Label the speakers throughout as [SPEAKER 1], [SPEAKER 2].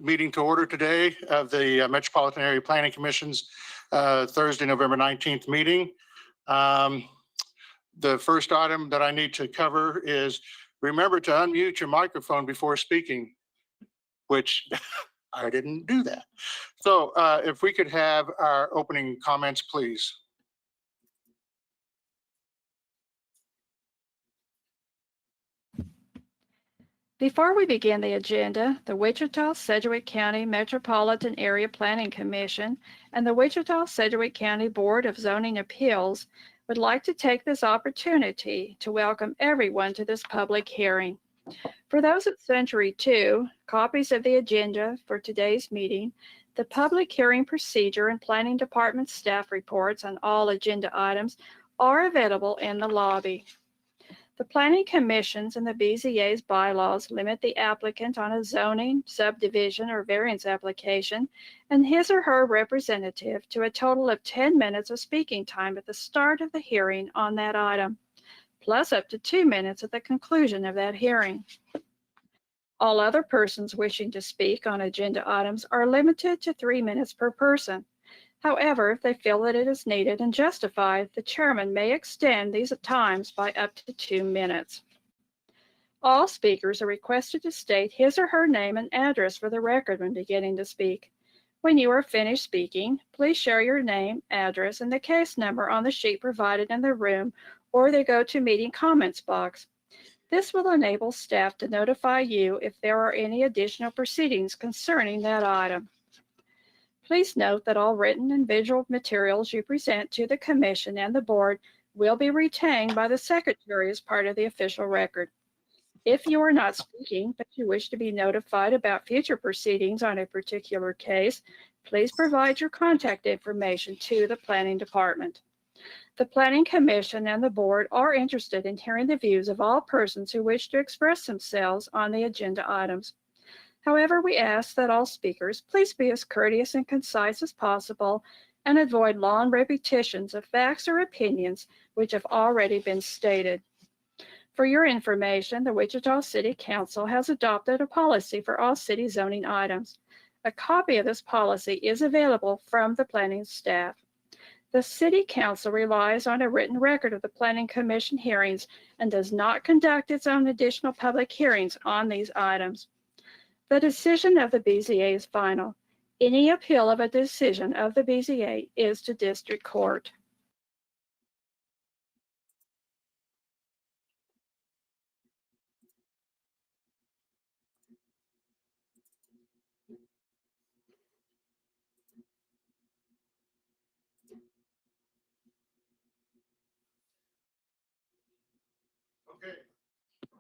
[SPEAKER 1] Meeting to order today of the Metropolitan Area Planning Commission's Thursday, November 19th meeting. The first item that I need to cover is remember to unmute your microphone before speaking, which I didn't do that. So if we could have our opening comments, please.
[SPEAKER 2] Before we begin the agenda, the Wichita-Sedgwick County Metropolitan Area Planning Commission and the Wichita-Sedgwick County Board of Zoning Appeals would like to take this opportunity to welcome everyone to this public hearing. For those at Century 2, copies of the agenda for today's meeting, the public hearing procedure and Planning Department staff reports on all agenda items are available in the lobby. The Planning Commission's and the BZA's bylaws limit the applicant on a zoning, subdivision, or variance application and his or her representative to a total of 10 minutes of speaking time at the start of the hearing on that item, plus up to 2 minutes at the conclusion of that hearing. All other persons wishing to speak on agenda items are limited to 3 minutes per person. However, if they feel that it is needed and justified, the chairman may extend these times by up to 2 minutes. All speakers are requested to state his or her name and address for the record when beginning to speak. When you are finished speaking, please share your name, address, and the case number on the sheet provided in the room or the GoToMeeting comments box. This will enable staff to notify you if there are any additional proceedings concerning that item. Please note that all written and visual materials you present to the Commission and the Board will be retained by the Secretary as part of the official record. If you are not speaking, but you wish to be notified about future proceedings on a particular case, please provide your contact information to the Planning Department. The Planning Commission and the Board are interested in hearing the views of all persons who wish to express themselves on the agenda items. However, we ask that all speakers please be as courteous and concise as possible and avoid long repetitions of facts or opinions which have already been stated. For your information, the Wichita City Council has adopted a policy for all city zoning items. A copy of this policy is available from the planning staff. The City Council relies on a written record of the Planning Commission hearings and does not conduct its own additional public hearings on these items. The decision of the BZA is final. Any appeal of a decision of the BZA is to district court.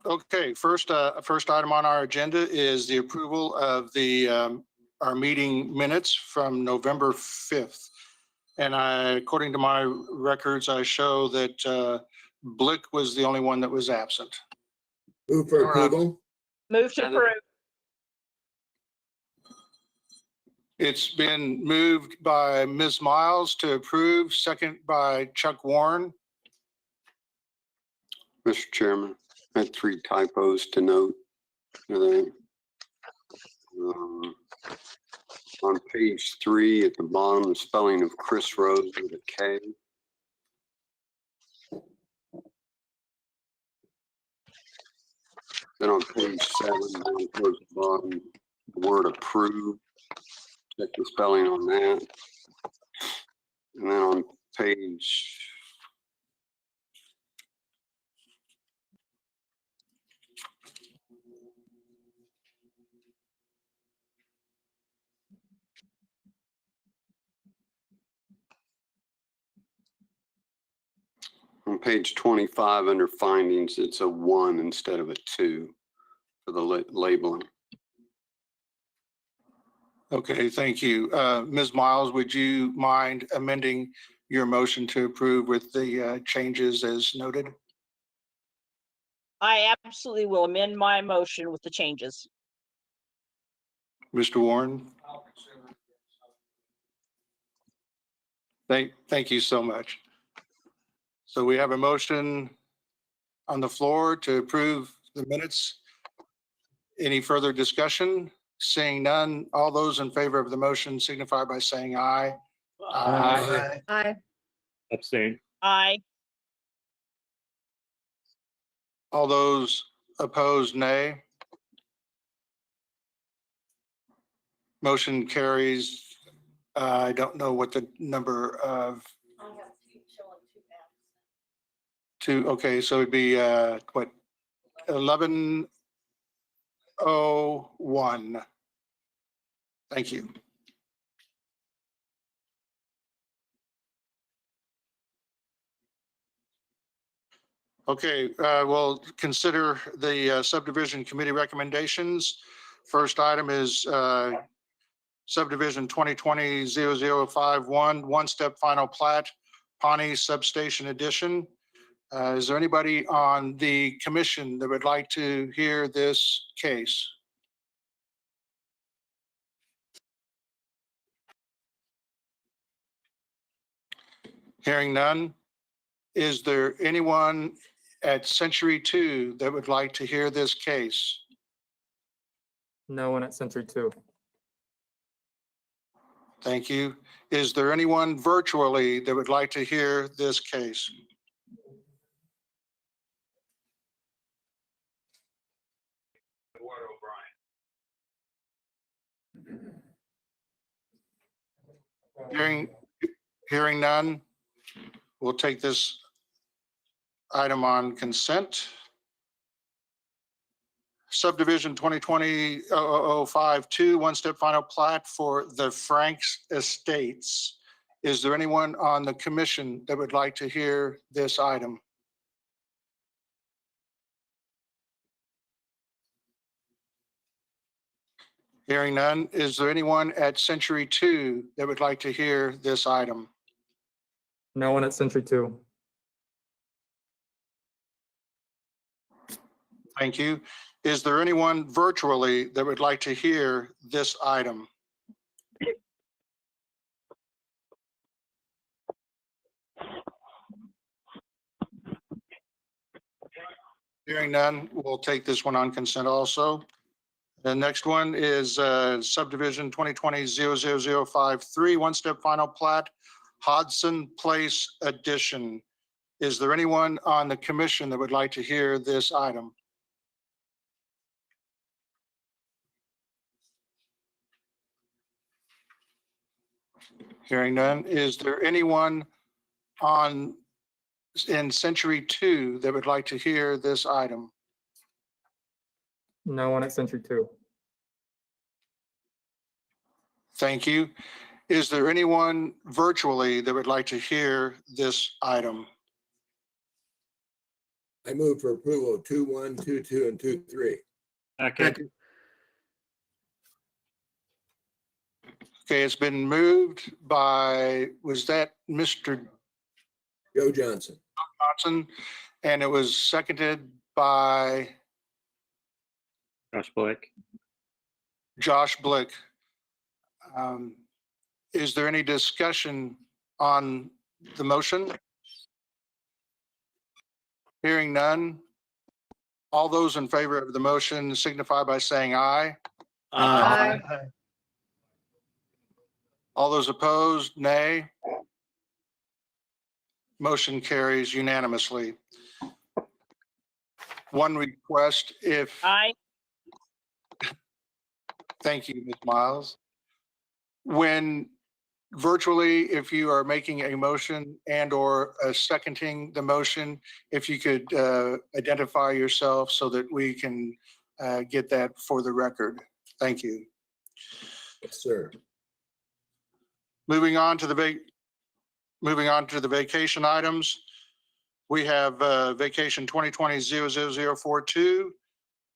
[SPEAKER 1] Okay. First item on our agenda is the approval of the our meeting minutes from November 5th. And according to my records, I show that Blick was the only one that was absent.
[SPEAKER 3] Move for approval.
[SPEAKER 4] Move to approve.
[SPEAKER 1] It's been moved by Ms. Miles to approve, second by Chuck Warren.
[SPEAKER 5] Mr. Chairman, I had 3 typos to note. On page 3 at the bottom, the spelling of Chris Rose with a K. Then on page 7, down towards the bottom, the word approve. Check the spelling on that. And then on page on page 25 under findings, it's a 1 instead of a 2 for the labeling.
[SPEAKER 1] Okay, thank you. Ms. Miles, would you mind amending your motion to approve with the changes as noted?
[SPEAKER 4] I absolutely will amend my motion with the changes.
[SPEAKER 1] Mr. Warren? Thank you so much. So we have a motion on the floor to approve the minutes. Any further discussion? Seeing none, all those in favor of the motion signify by saying aye.
[SPEAKER 3] Aye.
[SPEAKER 2] Aye.
[SPEAKER 6] Abstain.
[SPEAKER 4] Aye.
[SPEAKER 1] All those opposed, nay. Motion carries. I don't know what the number of two, okay, so it'd be, what, 11:01. Thank you. Okay, we'll consider the subdivision committee recommendations. First item is subdivision 2020-0051, one-step final plat, Pawnee Substation Edition. Is there anybody on the commission that would like to hear this case? Hearing none, is there anyone at Century 2 that would like to hear this case?
[SPEAKER 7] No one at Century 2.
[SPEAKER 1] Thank you. Is there anyone virtually that would like to hear this case? Hearing none, we'll take this item on consent. Subdivision 2020-0052, one-step final plat for the Franks Estates. Is there anyone on the commission that would like to hear this item? Hearing none, is there anyone at Century 2 that would like to hear this item?
[SPEAKER 7] No one at Century 2.
[SPEAKER 1] Thank you. Is there anyone virtually that would like to hear this item? Hearing none, we'll take this one on consent also. The next one is subdivision 2020-00053, one-step final plat, Hodson Place Edition. Is there anyone on the commission that would like to hear this item? Hearing none, is there anyone in Century 2 that would like to hear this item?
[SPEAKER 7] No one at Century 2.
[SPEAKER 1] Thank you. Is there anyone virtually that would like to hear this item?
[SPEAKER 3] I move for approval of 2-1, 2-2, and 2-3.
[SPEAKER 6] Second.
[SPEAKER 1] Okay, it's been moved by, was that Mr.
[SPEAKER 3] Joe Johnson.
[SPEAKER 1] Johnson? And it was seconded by
[SPEAKER 6] Josh Blick.
[SPEAKER 1] Josh Blick. Is there any discussion on the motion? Hearing none. All those in favor of the motion signify by saying aye.
[SPEAKER 2] Aye.
[SPEAKER 1] All those opposed, nay. Motion carries unanimously. One request, if,
[SPEAKER 4] Aye.
[SPEAKER 1] thank you, Ms. Miles. When virtually, if you are making a motion and or seconding the motion, if you could identify yourself so that we can get that for the record. Thank you.
[SPEAKER 3] Yes, sir.
[SPEAKER 1] Moving on to the vacation items. We have vacation 2020-00042,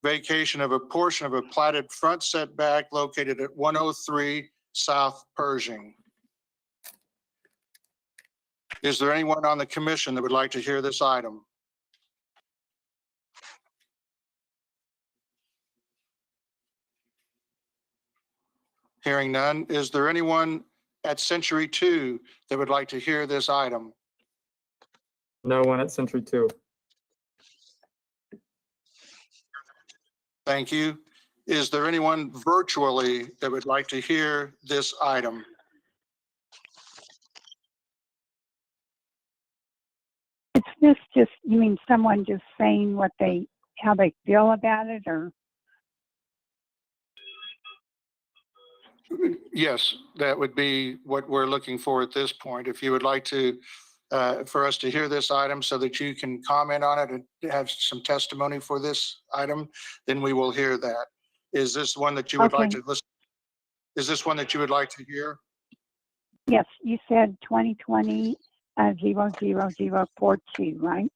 [SPEAKER 1] vacation of a portion of a platted front setback located at 103 South Pershing. Is there anyone on the commission that would like to hear this item? Hearing none, is there anyone at Century 2 that would like to hear this item?
[SPEAKER 7] No one at Century 2.
[SPEAKER 1] Thank you. Is there anyone virtually that would like to hear this item?
[SPEAKER 8] Is this just, you mean someone just saying how they feel about it, or?
[SPEAKER 1] Yes, that would be what we're looking for at this point. If you would like to, for us to hear this item so that you can comment on it and have some testimony for this item, then we will hear that. Is this one that you would like
[SPEAKER 8] Okay.
[SPEAKER 1] to listen? Is this one that you would like to hear?
[SPEAKER 8] Yes, you said 2020 00042, right?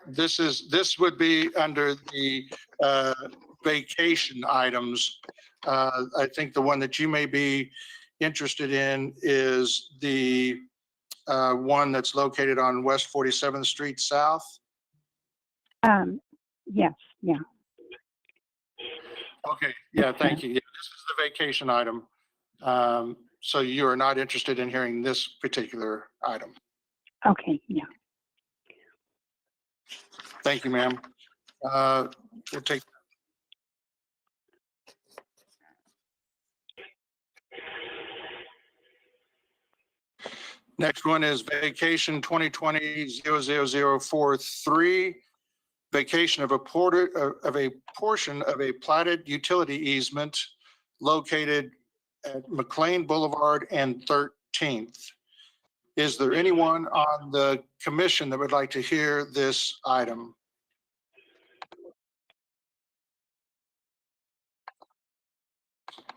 [SPEAKER 1] This would be under the vacation items. I think the one that you may be interested in is the one that's located on West 47th Street South.
[SPEAKER 8] Yes, yeah.
[SPEAKER 1] Okay, yeah, thank you. Yeah, this is the vacation item. So you are not interested in hearing this particular item.
[SPEAKER 8] Okay, yeah.
[SPEAKER 1] Thank you, ma'am. We'll take. Next one is vacation 2020-00043. Vacation of a portion of a platted utility easement located at McLean Boulevard and 13th. Is there anyone on the commission that would like to hear this item?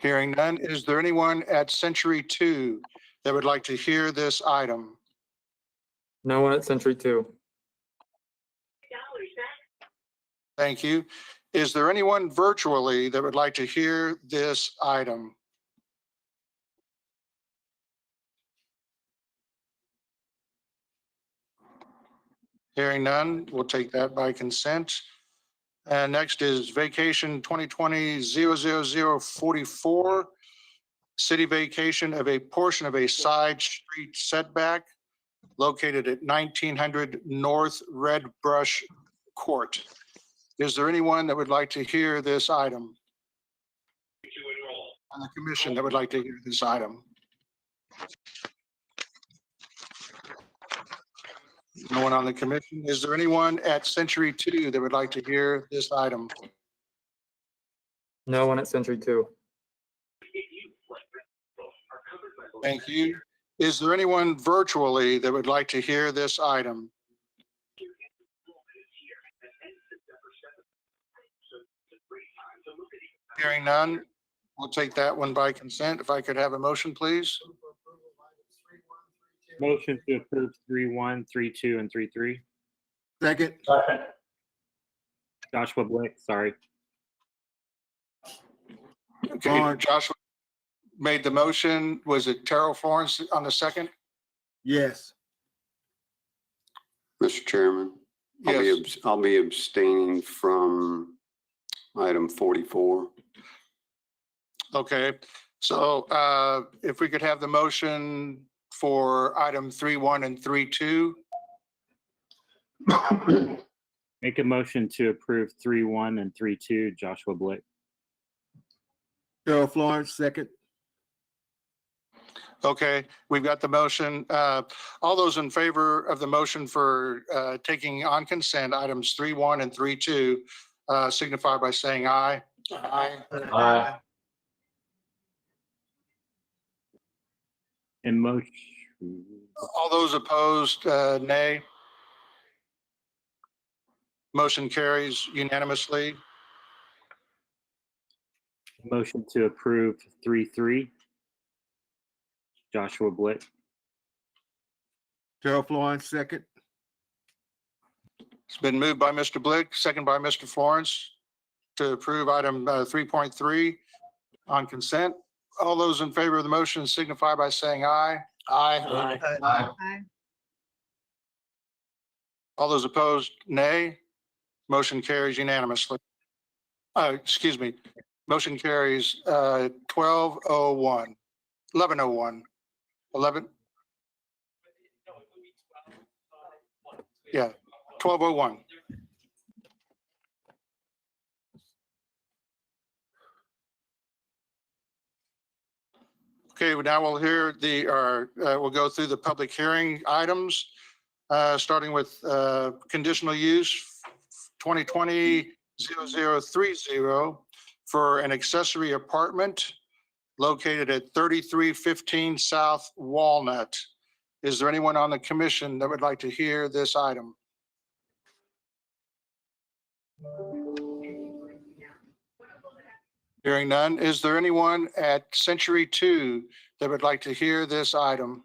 [SPEAKER 1] Hearing none, is there anyone at Century 2 that would like to hear this item?
[SPEAKER 7] No one at Century 2.
[SPEAKER 1] Thank you. Is there anyone virtually that would like to hear this item? Hearing none, we'll take that by consent. And next is vacation 2020-00044, city vacation of a portion of a side street setback located at 1900 North Red Brush Court. Is there anyone that would like to hear this item? On the commission that would like to hear this item? No one on the commission. Is there anyone at Century 2 that would like to hear this item?
[SPEAKER 7] No one at Century 2.
[SPEAKER 1] Thank you. Is there anyone virtually that would like to hear this item? Hearing none, we'll take that one by consent. If I could have a motion, please.
[SPEAKER 6] Motion to approve 3-1, 3-2, and 3-3.
[SPEAKER 3] Second.
[SPEAKER 6] Joshua Blick, sorry.
[SPEAKER 1] Okay, Joshua made the motion. Was it Terrell Florence on the second?
[SPEAKER 3] Yes.
[SPEAKER 5] Mr. Chairman,
[SPEAKER 1] Yes.
[SPEAKER 5] I'll be abstaining from item 44.
[SPEAKER 1] Okay, so if we could have the motion for item 3-1 and 3-2.
[SPEAKER 6] Make a motion to approve 3-1 and 3-2, Joshua Blick.
[SPEAKER 3] Terrell Florence, second.
[SPEAKER 1] Okay, we've got the motion. All those in favor of the motion for taking on consent items 3-1 and 3-2 signify by saying aye. Aye.
[SPEAKER 6] And motion,
[SPEAKER 1] All those opposed, nay. Motion carries unanimously.
[SPEAKER 6] motion to approve 3-3, Joshua Blick.
[SPEAKER 3] Terrell Florence, second.
[SPEAKER 1] It's been moved by Mr. Blick, second by Mr. Florence to approve item 3.3 on consent. All those in favor of the motion signify by saying aye. Aye. All those opposed, nay. Motion carries unanimously. Excuse me. Motion carries 11:01. 11. Yeah, 12:01. Okay, now we'll hear we'll go through the public hearing items, starting with conditional use 2020-0030 for an accessory apartment located at 3315 South Walnut. Is there anyone on the commission that would like to hear this item? Hearing none, is there anyone at Century 2 that would like to hear this item?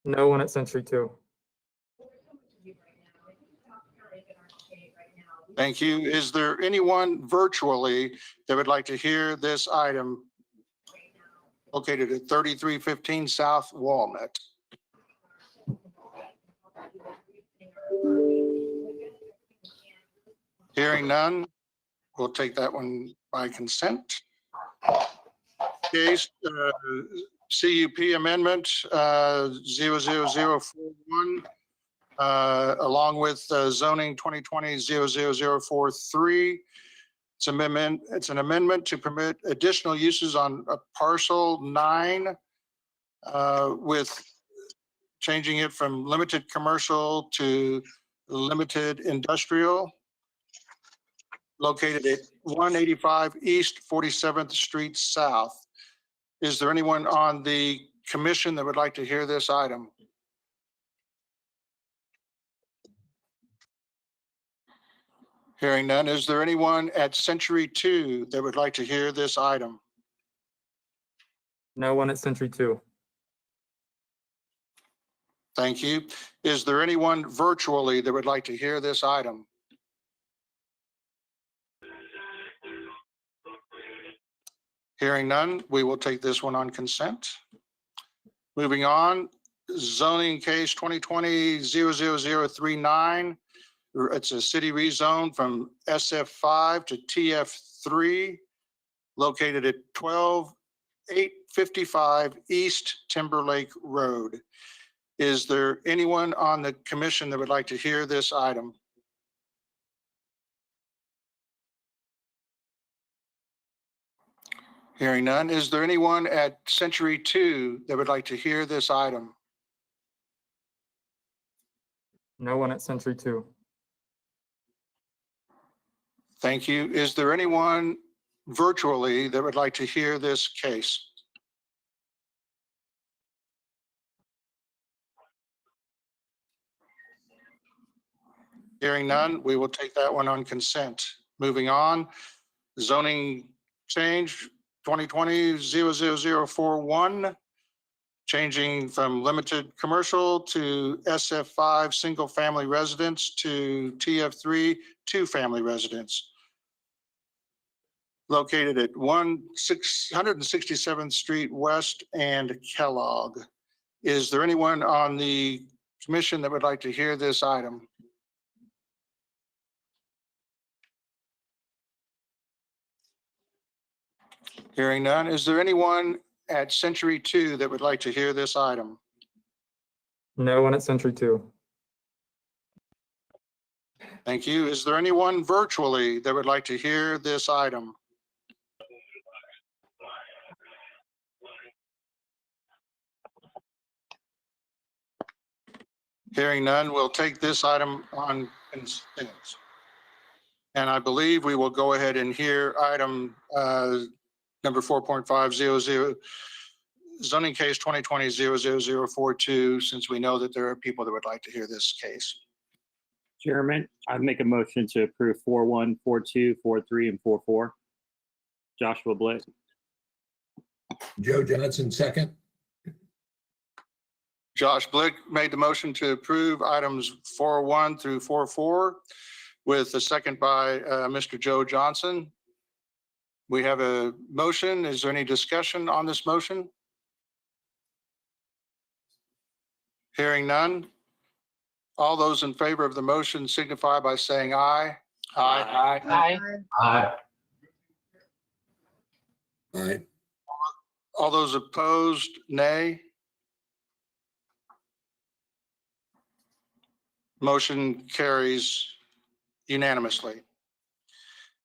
[SPEAKER 7] No one at Century 2.
[SPEAKER 1] Thank you. Is there anyone virtually that would like to hear this item located at 3315 South Walnut? Hearing none, we'll take that one by consent. Case CUP amendment 00041 along with zoning 2020-00043. It's an amendment to permit additional uses on parcel 9 with changing it from limited commercial to limited industrial, located at 185 East 47th Street South. Is there anyone on the commission that would like to hear this item? Hearing none, is there anyone at Century 2 that would like to hear this item?
[SPEAKER 7] No one at Century 2.
[SPEAKER 1] Thank you. Is there anyone virtually that would like to hear this item? Hearing none, we will take this one on consent. Moving on, zoning case 2020-00039. It's a city rezone from SF5 to TF3, located at 12855 East Timberlake Road. Is there anyone on the commission that would like to hear this item? Hearing none, is there anyone at Century 2 that would like to hear this item?
[SPEAKER 7] No one at Century 2.
[SPEAKER 1] Thank you. Is there anyone virtually that would like to hear this case? Hearing none, we will take that one on consent. Moving on, zoning change 2020-00041, changing from limited commercial to SF5 single family residence to TF3 two-family residence, located at 167th Street West and Kellogg. Is there anyone on the commission that would like to hear this item? Hearing none, is there anyone at Century 2 that would like to hear this item?
[SPEAKER 7] No one at Century 2.
[SPEAKER 1] Thank you. Is there anyone virtually that would like to hear this item? Hearing none, we'll take this item on consent. And I believe we will go ahead and hear item number 4.500, zoning case 2020-00042, since we know that there are people that would like to hear this case.
[SPEAKER 6] Chairman, I'd make a motion to approve 4.1, 4.2, 4.3, and 4.4. Joshua Blitt.
[SPEAKER 3] Joe Johnson, second.
[SPEAKER 1] Josh Blick made the motion to approve items 4.1 through 4.4 with a second by Mr. Joe Johnson. We have a motion. Is there any discussion on this motion? Hearing none. All those in favor of the motion signify by saying aye. Aye.
[SPEAKER 4] Aye.
[SPEAKER 3] Aye. Aye.
[SPEAKER 1] All those opposed, nay. Motion carries unanimously.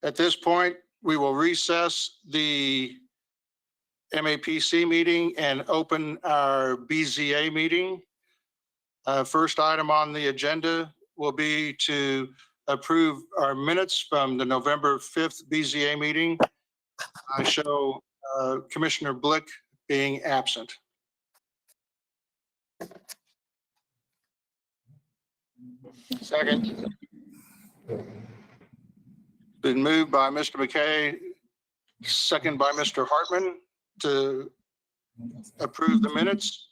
[SPEAKER 1] At this point, we will recess the MAPC meeting and open our BZA meeting. First item on the agenda will be to approve our minutes from the November 5th BZA meeting. I show Commissioner Blick being absent. Second. Been moved by Mr. McKay, second by Mr. Hartman to approve the minutes.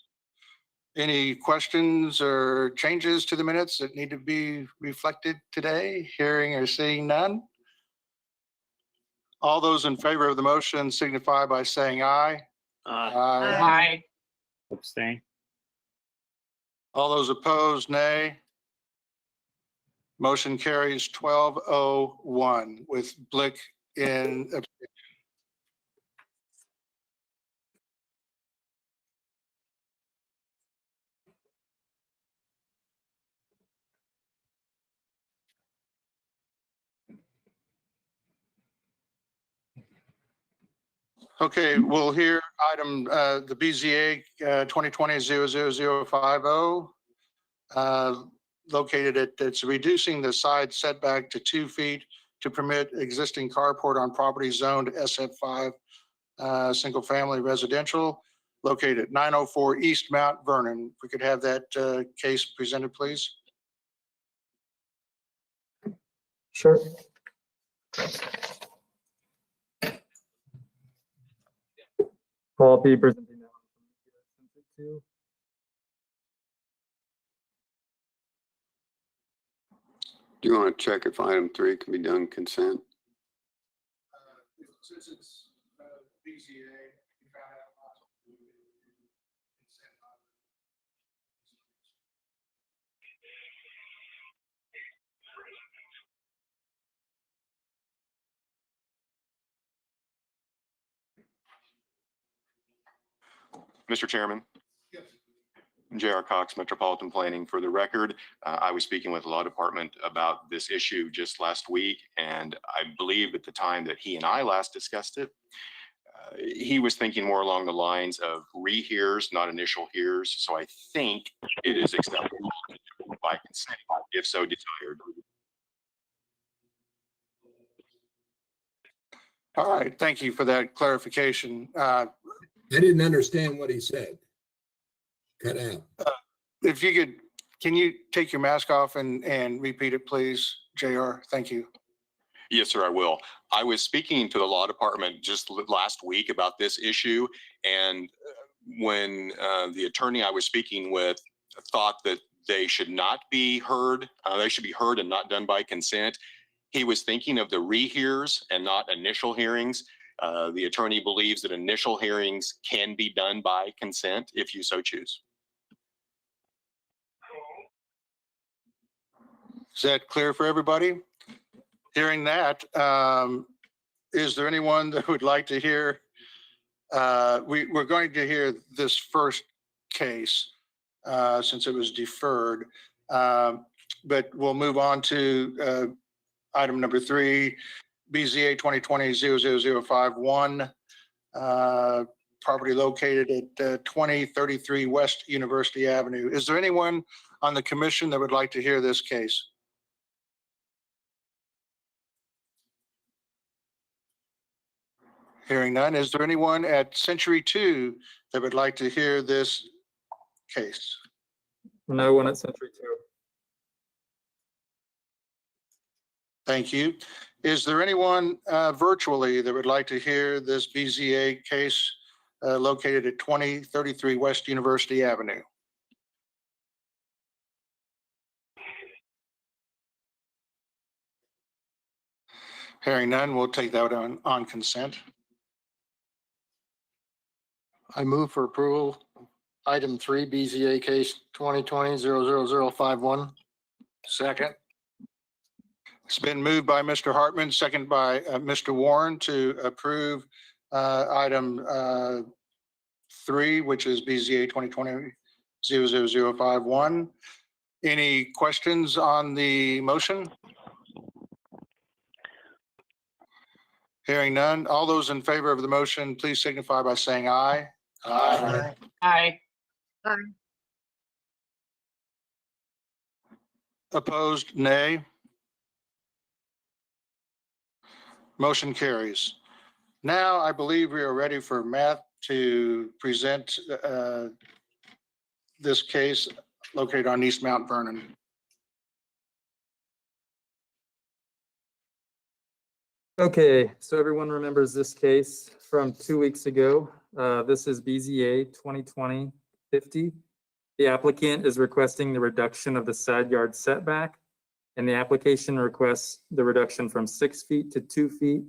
[SPEAKER 1] Any questions or changes to the minutes that need to be reflected today? Hearing or seeing none? All those in favor of the motion signify by saying aye.
[SPEAKER 4] Aye.
[SPEAKER 6] Abstain.
[SPEAKER 1] All those opposed, nay. Motion carries 12-01 with Blick in abstention. Okay, we'll hear item, the BZA 2020-00050, located at, it's reducing the side setback to 2 feet to permit existing carport on property zoned SF5, single family residential, located at 904 East Mount Vernon. If we could have that case presented, please.
[SPEAKER 7] Sure. I'll be presenting now.
[SPEAKER 5] Do you want to check if item 3 can be done consent?
[SPEAKER 1] Since it's BZA, we found out
[SPEAKER 9] Mr. Chairman,
[SPEAKER 1] Yes.
[SPEAKER 9] J.R. Cox, Metropolitan Planning. For the record, I was speaking with the law department about this issue just last week, and I believe at the time that he and I last discussed it, he was thinking more along the lines of rehears, not initial hears. So I think it is acceptable by consent, if so desired.
[SPEAKER 1] All right, thank you for that clarification.
[SPEAKER 3] I didn't understand what he said. Cut out.
[SPEAKER 1] If you could, can you take your mask off and repeat it, please, JR? Thank you.
[SPEAKER 9] Yes, sir, I will. I was speaking to the law department just last week about this issue. And when the attorney I was speaking with thought that they should not be heard, they should be heard and not done by consent, he was thinking of the rehears and not initial hearings. The attorney believes that initial hearings can be done by consent if you so choose.
[SPEAKER 1] Is that clear for everybody? Hearing that, is there anyone that would like to hear? We're going to hear this first case since it was deferred, but we'll move on to item number 3, BZA 2020-00051, property located at 2033 West University Avenue. Is there anyone on the commission that would like to hear this case? Hearing none, is there anyone at Century 2 that would like to hear this case?
[SPEAKER 7] No one at Century 2.
[SPEAKER 1] Thank you. Is there anyone virtually that would like to hear this BZA case located at 2033 West University Avenue? Hearing none, we'll take that on consent.
[SPEAKER 10] I move for approval, item 3, BZA case 2020-00051.
[SPEAKER 1] Second. It's been moved by Mr. Hartman, second by Mr. Warren to approve item 3, which is BZA 2020-00051. Any questions on the motion? Hearing none. All those in favor of the motion, please signify by saying aye.
[SPEAKER 10] Aye.
[SPEAKER 4] Aye.
[SPEAKER 1] Opposed, nay. Motion carries. Now, I believe we are ready for Matt to present this case located on East Mount Vernon.
[SPEAKER 7] Okay, so everyone remembers this case from 2 weeks ago. This is BZA 2020-50. The applicant is requesting the reduction of the side yard setback, and the application requests the reduction from 6 feet to 2 feet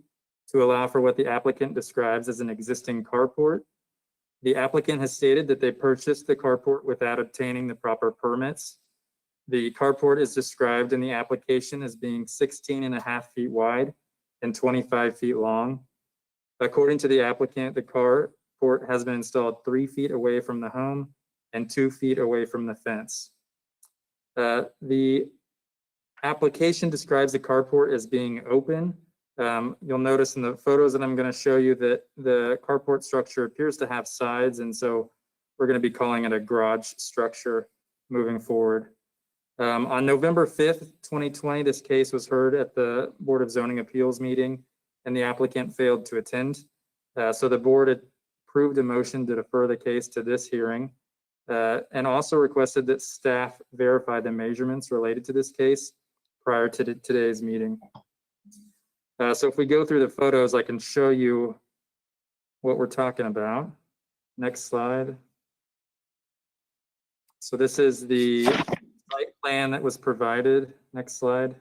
[SPEAKER 7] to allow for what the applicant describes as an existing carport. The applicant has stated that they purchased the carport without obtaining the proper permits. The carport is described in the application as being 16.5 feet wide and 25 feet long. According to the applicant, the carport has been installed 3 feet away from the home and 2 feet away from the fence. The application describes the carport as being open. You'll notice in the photos that I'm going to show you that the carport structure appears to have sides, and so we're going to be calling it a garage structure moving forward. On November 5th, 2020, this case was heard at the Board of Zoning Appeals meeting, and the applicant failed to attend. So the board approved a motion to defer the case to this hearing, and also requested that staff verify the measurements related to this case prior to today's meeting. So if we go through the photos, I can show you what we're talking about. Next slide. So this is the site plan that was provided. Next slide.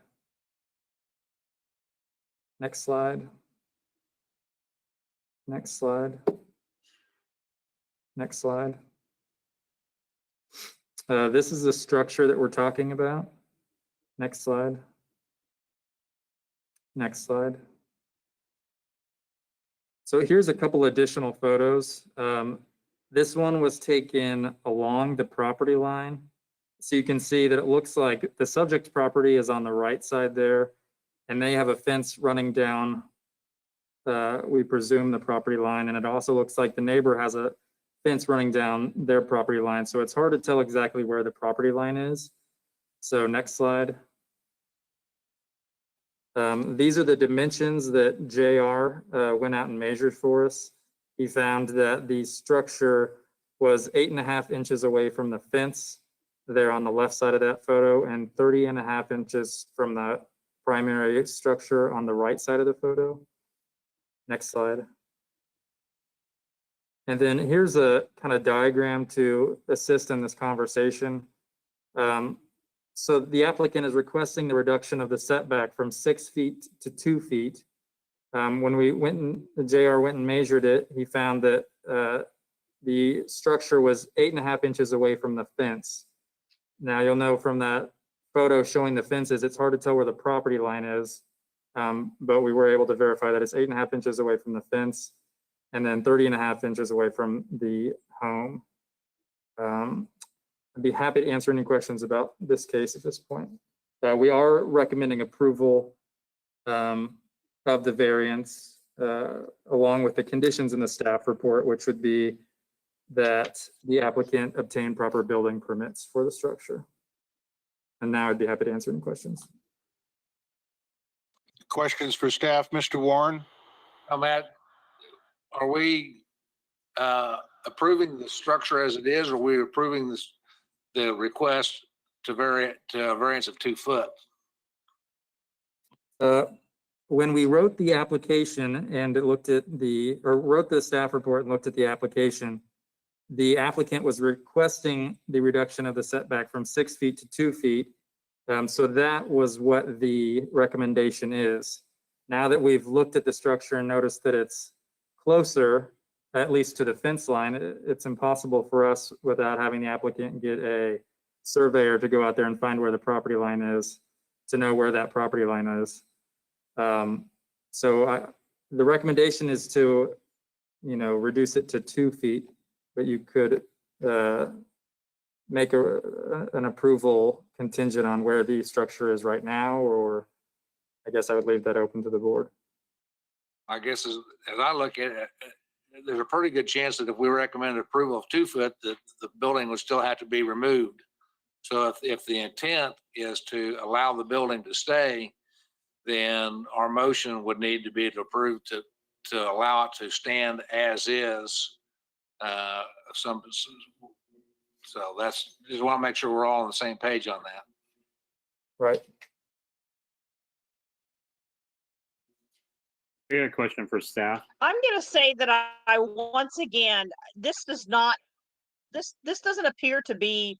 [SPEAKER 7] Next slide. Next slide. Next slide. This is the structure that we're talking about. Next slide. Next slide. So here's a couple additional photos. This one was taken along the property line. So you can see that it looks like the subject property is on the right side there, and they have a fence running down, we presume, the property line. And it also looks like the neighbor has a fence running down their property line. So it's hard to tell exactly where the property line is. So next slide. These are the dimensions that JR went out and measured for us. He found that the structure was 8.5 inches away from the fence there on the left side of that photo, and 30.5 inches from the primary structure on the right side of the photo. Next slide. And then here's a kind of diagram to assist in this conversation. So the applicant is requesting the reduction of the setback from 6 feet to 2 feet. When we went and JR went and measured it, he found that the structure was 8.5 inches away from the fence. Now you'll know from that photo showing the fences, it's hard to tell where the property line is, but we were able to verify that it's 8.5 inches away from the fence and then 30.5 inches away from the home. I'd be happy to answer any questions about this case at this point. We are recommending approval of the variance along with the conditions in the staff report, which would be that the applicant obtain proper building permits for the structure. And now I'd be happy to answer any questions.
[SPEAKER 1] Questions for staff, Mr. Warren?
[SPEAKER 10] Matt, are we approving the structure as it is, or are we approving the request to a variance of 2 foot?
[SPEAKER 7] When we wrote the application and it looked at wrote the staff report and looked at the application, the applicant was requesting the reduction of the setback from 6 feet to 2 feet. So that was what the recommendation is. Now that we've looked at the structure and noticed that it's closer, at least to the fence line, it's impossible for us without having the applicant get a surveyor to go out there and find where the property line is to know where that property line is. The recommendation is to, reduce it to 2 feet, but you could make an approval contingent on where the structure is right now, or I guess I would leave that open to the board.
[SPEAKER 10] I guess as I look at it, there's a pretty good chance that if we recommend approval of 2 foot, that the building would still have to be removed. So if the intent is to allow the building to stay, then our motion would need to be to approve to allow it to stand as is. So that's, just want to make sure we're all on the same page on that.
[SPEAKER 7] Right.
[SPEAKER 6] I got a question for staff.
[SPEAKER 4] I'm going to say that I once again, this doesn't appear to be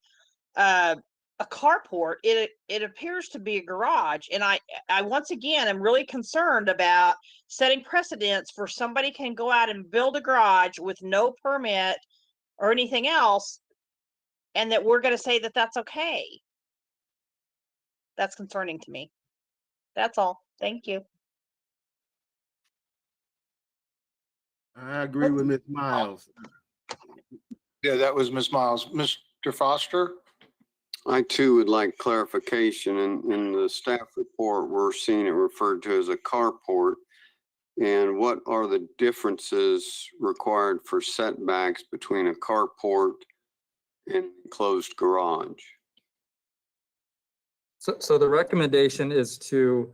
[SPEAKER 4] a carport. It appears to be a garage. And I once again am really concerned about setting precedents for somebody can go out and build a garage with no permit or anything else, and that we're going to say that that's okay. That's concerning to me. That's all. Thank you.
[SPEAKER 11] I agree with Ms. Miles.
[SPEAKER 1] Yeah, that was Ms. Miles. Mr. Foster?
[SPEAKER 5] I too would like clarification. In the staff report, we're seeing it referred to as a carport. And what are the differences required for setbacks between a carport and enclosed garage?
[SPEAKER 7] So the recommendation is to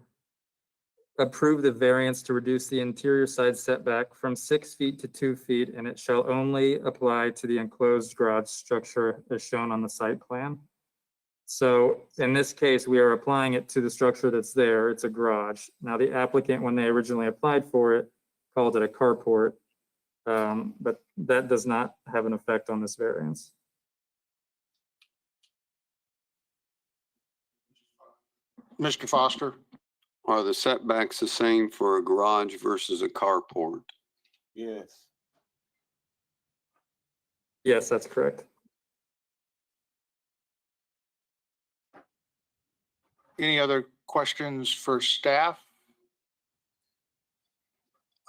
[SPEAKER 7] approve the variance to reduce the interior side setback from 6 feet to 2 feet, and it shall only apply to the enclosed garage structure as shown on the site plan. So in this case, we are applying it to the structure that's there. It's a garage. Now, the applicant, when they originally applied for it, called it a carport, but that does not have an effect on this variance.
[SPEAKER 1] Mr. Foster?
[SPEAKER 5] Are the setbacks the same for a garage versus a carport?
[SPEAKER 11] Yes.
[SPEAKER 7] Yes, that's correct.
[SPEAKER 1] Any other questions for staff?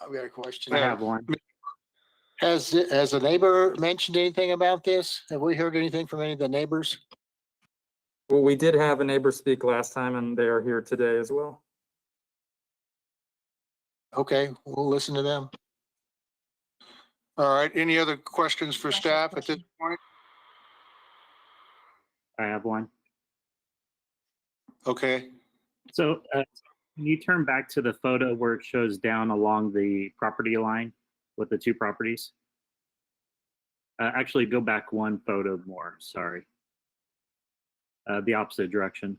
[SPEAKER 12] I've got a question.
[SPEAKER 6] I have one.
[SPEAKER 12] Has a neighbor mentioned anything about this? Have we heard anything from any of the neighbors?
[SPEAKER 7] Well, we did have a neighbor speak last time, and they are here today as well.
[SPEAKER 12] Okay, we'll listen to them.
[SPEAKER 1] All right, any other questions for staff at this point?
[SPEAKER 6] I have one.
[SPEAKER 1] Okay,
[SPEAKER 6] So can you turn back to the photo where it shows down along the property line with the 2 properties? Actually, go back 1 photo more, sorry. The opposite direction.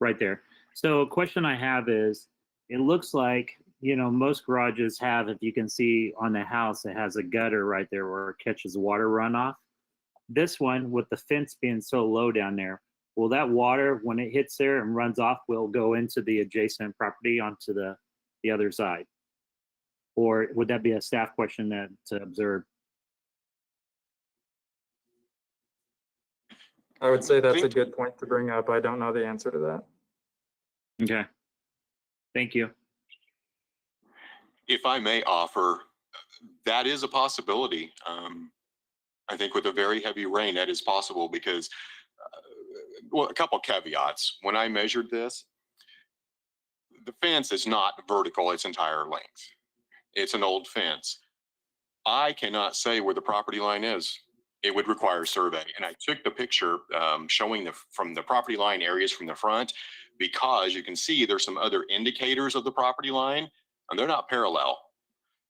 [SPEAKER 6] Right there. So a question I have is, it looks like, you know, most garages have, if you can see on the house, it has a gutter right there where it catches water runoff. This one, with the fence being so low down there, will that water, when it hits there and runs off, will go into the adjacent property onto the other side? Or would that be a staff question to observe?
[SPEAKER 7] I would say that's a good point to bring up. I don't know the answer to that.
[SPEAKER 6] Okay. Thank you.
[SPEAKER 9] If I may offer, that is a possibility. I think with a very heavy rain, that is possible because, well, a couple caveats. When I measured this, the fence is not vertical its entire length. It's an old fence. I cannot say where the property line is. It would require survey. And I took the picture showing from the property line areas from the front, because you can see there's some other indicators of the property line and they're not parallel.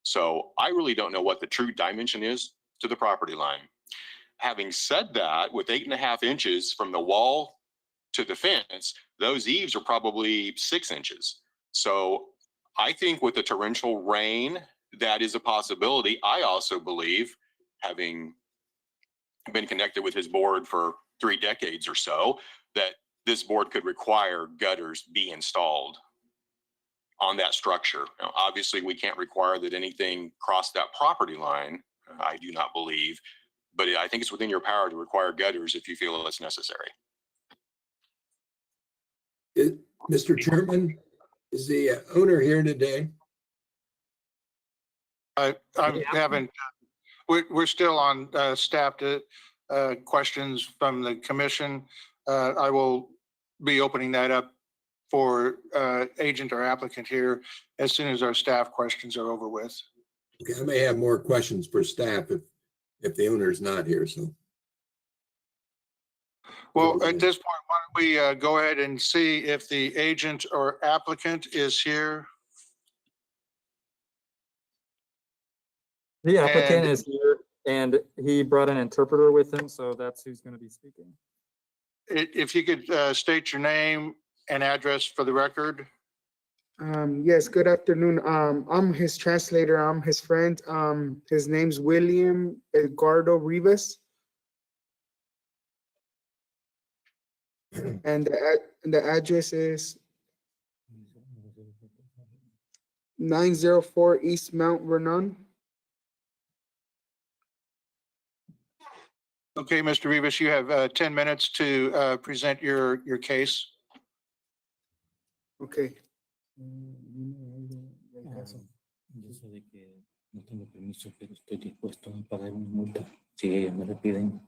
[SPEAKER 9] So I really don't know what the true dimension is to the property line. Having said that, with 8.5 inches from the wall to the fence, those eaves are probably 6 inches. So I think with the torrential rain, that is a possibility. I also believe, having been connected with his board for 3 decades or so, that this board could require gutters be installed on that structure. Now, obviously, we can't require that anything cross that property line, I do not believe, but I think it's within your power to require gutters if you feel it's necessary.
[SPEAKER 3] Mr. Chairman, is the owner here today?
[SPEAKER 1] I haven't, we're still on staff to questions from the commission. I will be opening that up for agent or applicant here as soon as our staff questions are over with.
[SPEAKER 3] Okay, I may have more questions for staff if the owner is not here, so.
[SPEAKER 1] Well, at this point, why don't we go ahead and see if the agent or applicant is here?
[SPEAKER 7] The applicant
[SPEAKER 1] And-
[SPEAKER 7] is here and he brought an interpreter with him, so that's who's going to be speaking.
[SPEAKER 1] If you could state your name and address for the record.
[SPEAKER 13] Yes, good afternoon. I'm his translator. I'm his friend. His name's William Edgardo Rivas. And the address is 904 East Mount Vernon.
[SPEAKER 1] Okay, Mr. Rivas, you have 10 minutes to present your case.
[SPEAKER 13] Okay.
[SPEAKER 14] Yo sé de que no tengo permiso, pero estoy dispuesto a pagar una multa si ellos me lo piden.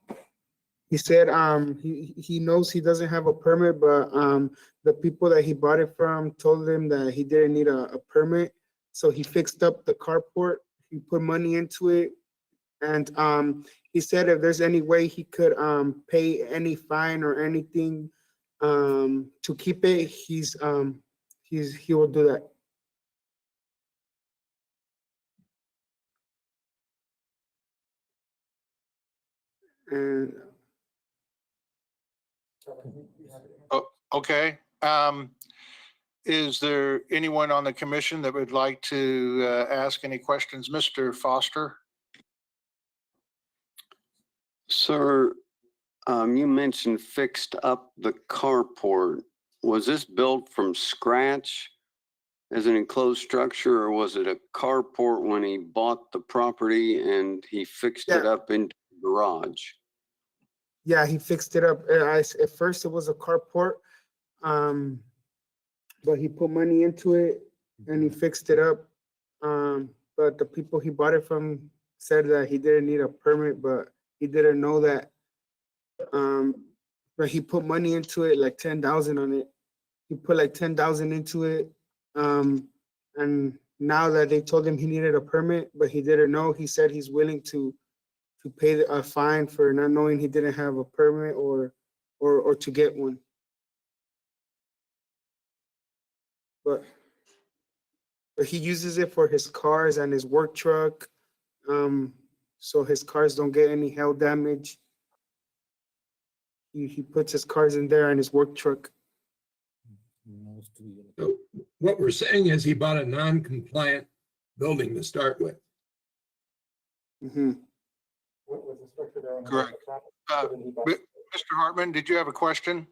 [SPEAKER 13] He said he knows he doesn't have a permit, but the people that he bought it from told him that he didn't need a permit. So he fixed up the carport. He put money into it. And he said if there's any way he could pay any fine or anything to keep it, he will do that. And
[SPEAKER 1] Oh, okay. Is there anyone on the commission that would like to ask any questions? Mr. Foster?
[SPEAKER 5] Sir, you mentioned fixed up the carport. Was this built from scratch as an enclosed structure, or was it a carport when he bought the property and he fixed it
[SPEAKER 13] Yeah.
[SPEAKER 5] up into the garage?
[SPEAKER 13] yeah, he fixed it up. At first it was a carport, but he put money into it and he fixed it up. But the people he bought it from said that he didn't need a permit, but he didn't know that. But he put money into it, like 10,000 on it. He put like 10,000 into it. And now that they told him he needed a permit, but he didn't know, he said he's willing to pay a fine for not knowing he didn't have a permit or to get one. But he uses it for his cars and his work truck, so his cars don't get any hail damage. He puts his cars in there and his work truck.
[SPEAKER 14] No estoy-
[SPEAKER 3] So what we're saying is he bought a non-compliant building to start with.
[SPEAKER 13] Mhm.
[SPEAKER 1] Correct. Mr. Hartman, did you have a question?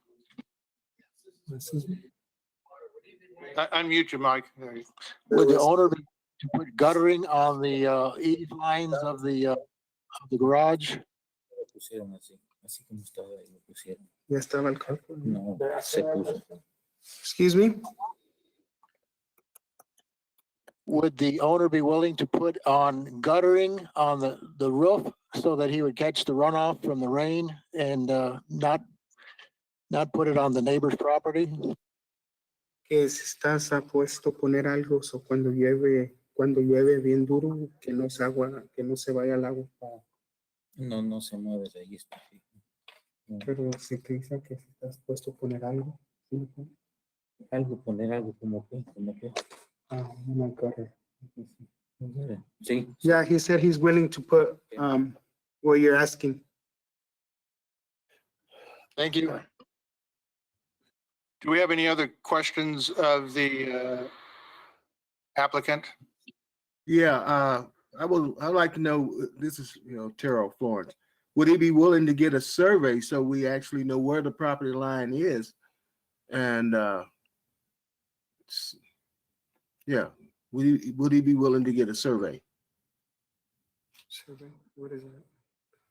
[SPEAKER 1] Unmute your mic. There you go.
[SPEAKER 12] Would the owner be to put guttering on the eave lines of the garage?
[SPEAKER 14] Lo pusieron así, así como estaba ahí, lo pusieron.
[SPEAKER 13] Ya estaba el cálculo.
[SPEAKER 14] No, se puso.
[SPEAKER 13] Excuse me?
[SPEAKER 12] Would the owner be willing to put on guttering on the roof so that he would catch the runoff from the rain and not put it on the neighbor's property?
[SPEAKER 13] Que si estás apuesto poner algo, so cuando llueve bien duro, que no se vaya al agua.
[SPEAKER 14] No, no se mueve de ahí, está fijo. No,
[SPEAKER 13] Pero si te dicen que si estás puesto a poner algo, ¿sí?
[SPEAKER 14] algo, poner algo como que.
[SPEAKER 13] Una gutter.
[SPEAKER 14] Sí.
[SPEAKER 13] Yeah, he said he's willing to put what you're asking.
[SPEAKER 1] Thank you. Do we have any other questions of the applicant?
[SPEAKER 11] Yeah, I'd like to know, this is, Terrell Florence. Would he be willing to get a survey so we actually know where the property line is? And, yeah, would he be willing to get a survey?
[SPEAKER 13] Survey, what is it?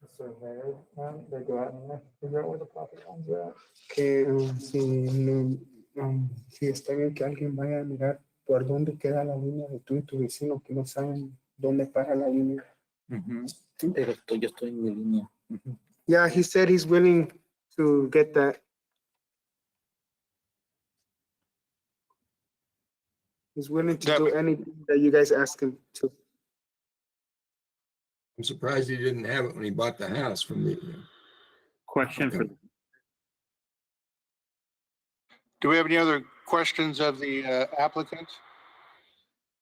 [SPEAKER 13] A surveyor, they go out and figure out where the property lines are at. Que si está bien que alguien vaya a mirar por dónde queda la línea de tú y tu vecino, que no saben dónde para la línea.
[SPEAKER 14] Pero yo estoy en mi línea.
[SPEAKER 13] Yeah, he said he's willing to get that. He's willing to
[SPEAKER 1] That-
[SPEAKER 13] do anything that you guys ask him to.
[SPEAKER 3] I'm surprised he didn't have it when he bought the house from the.
[SPEAKER 6] Question for,
[SPEAKER 1] Do we have any other questions of the applicant?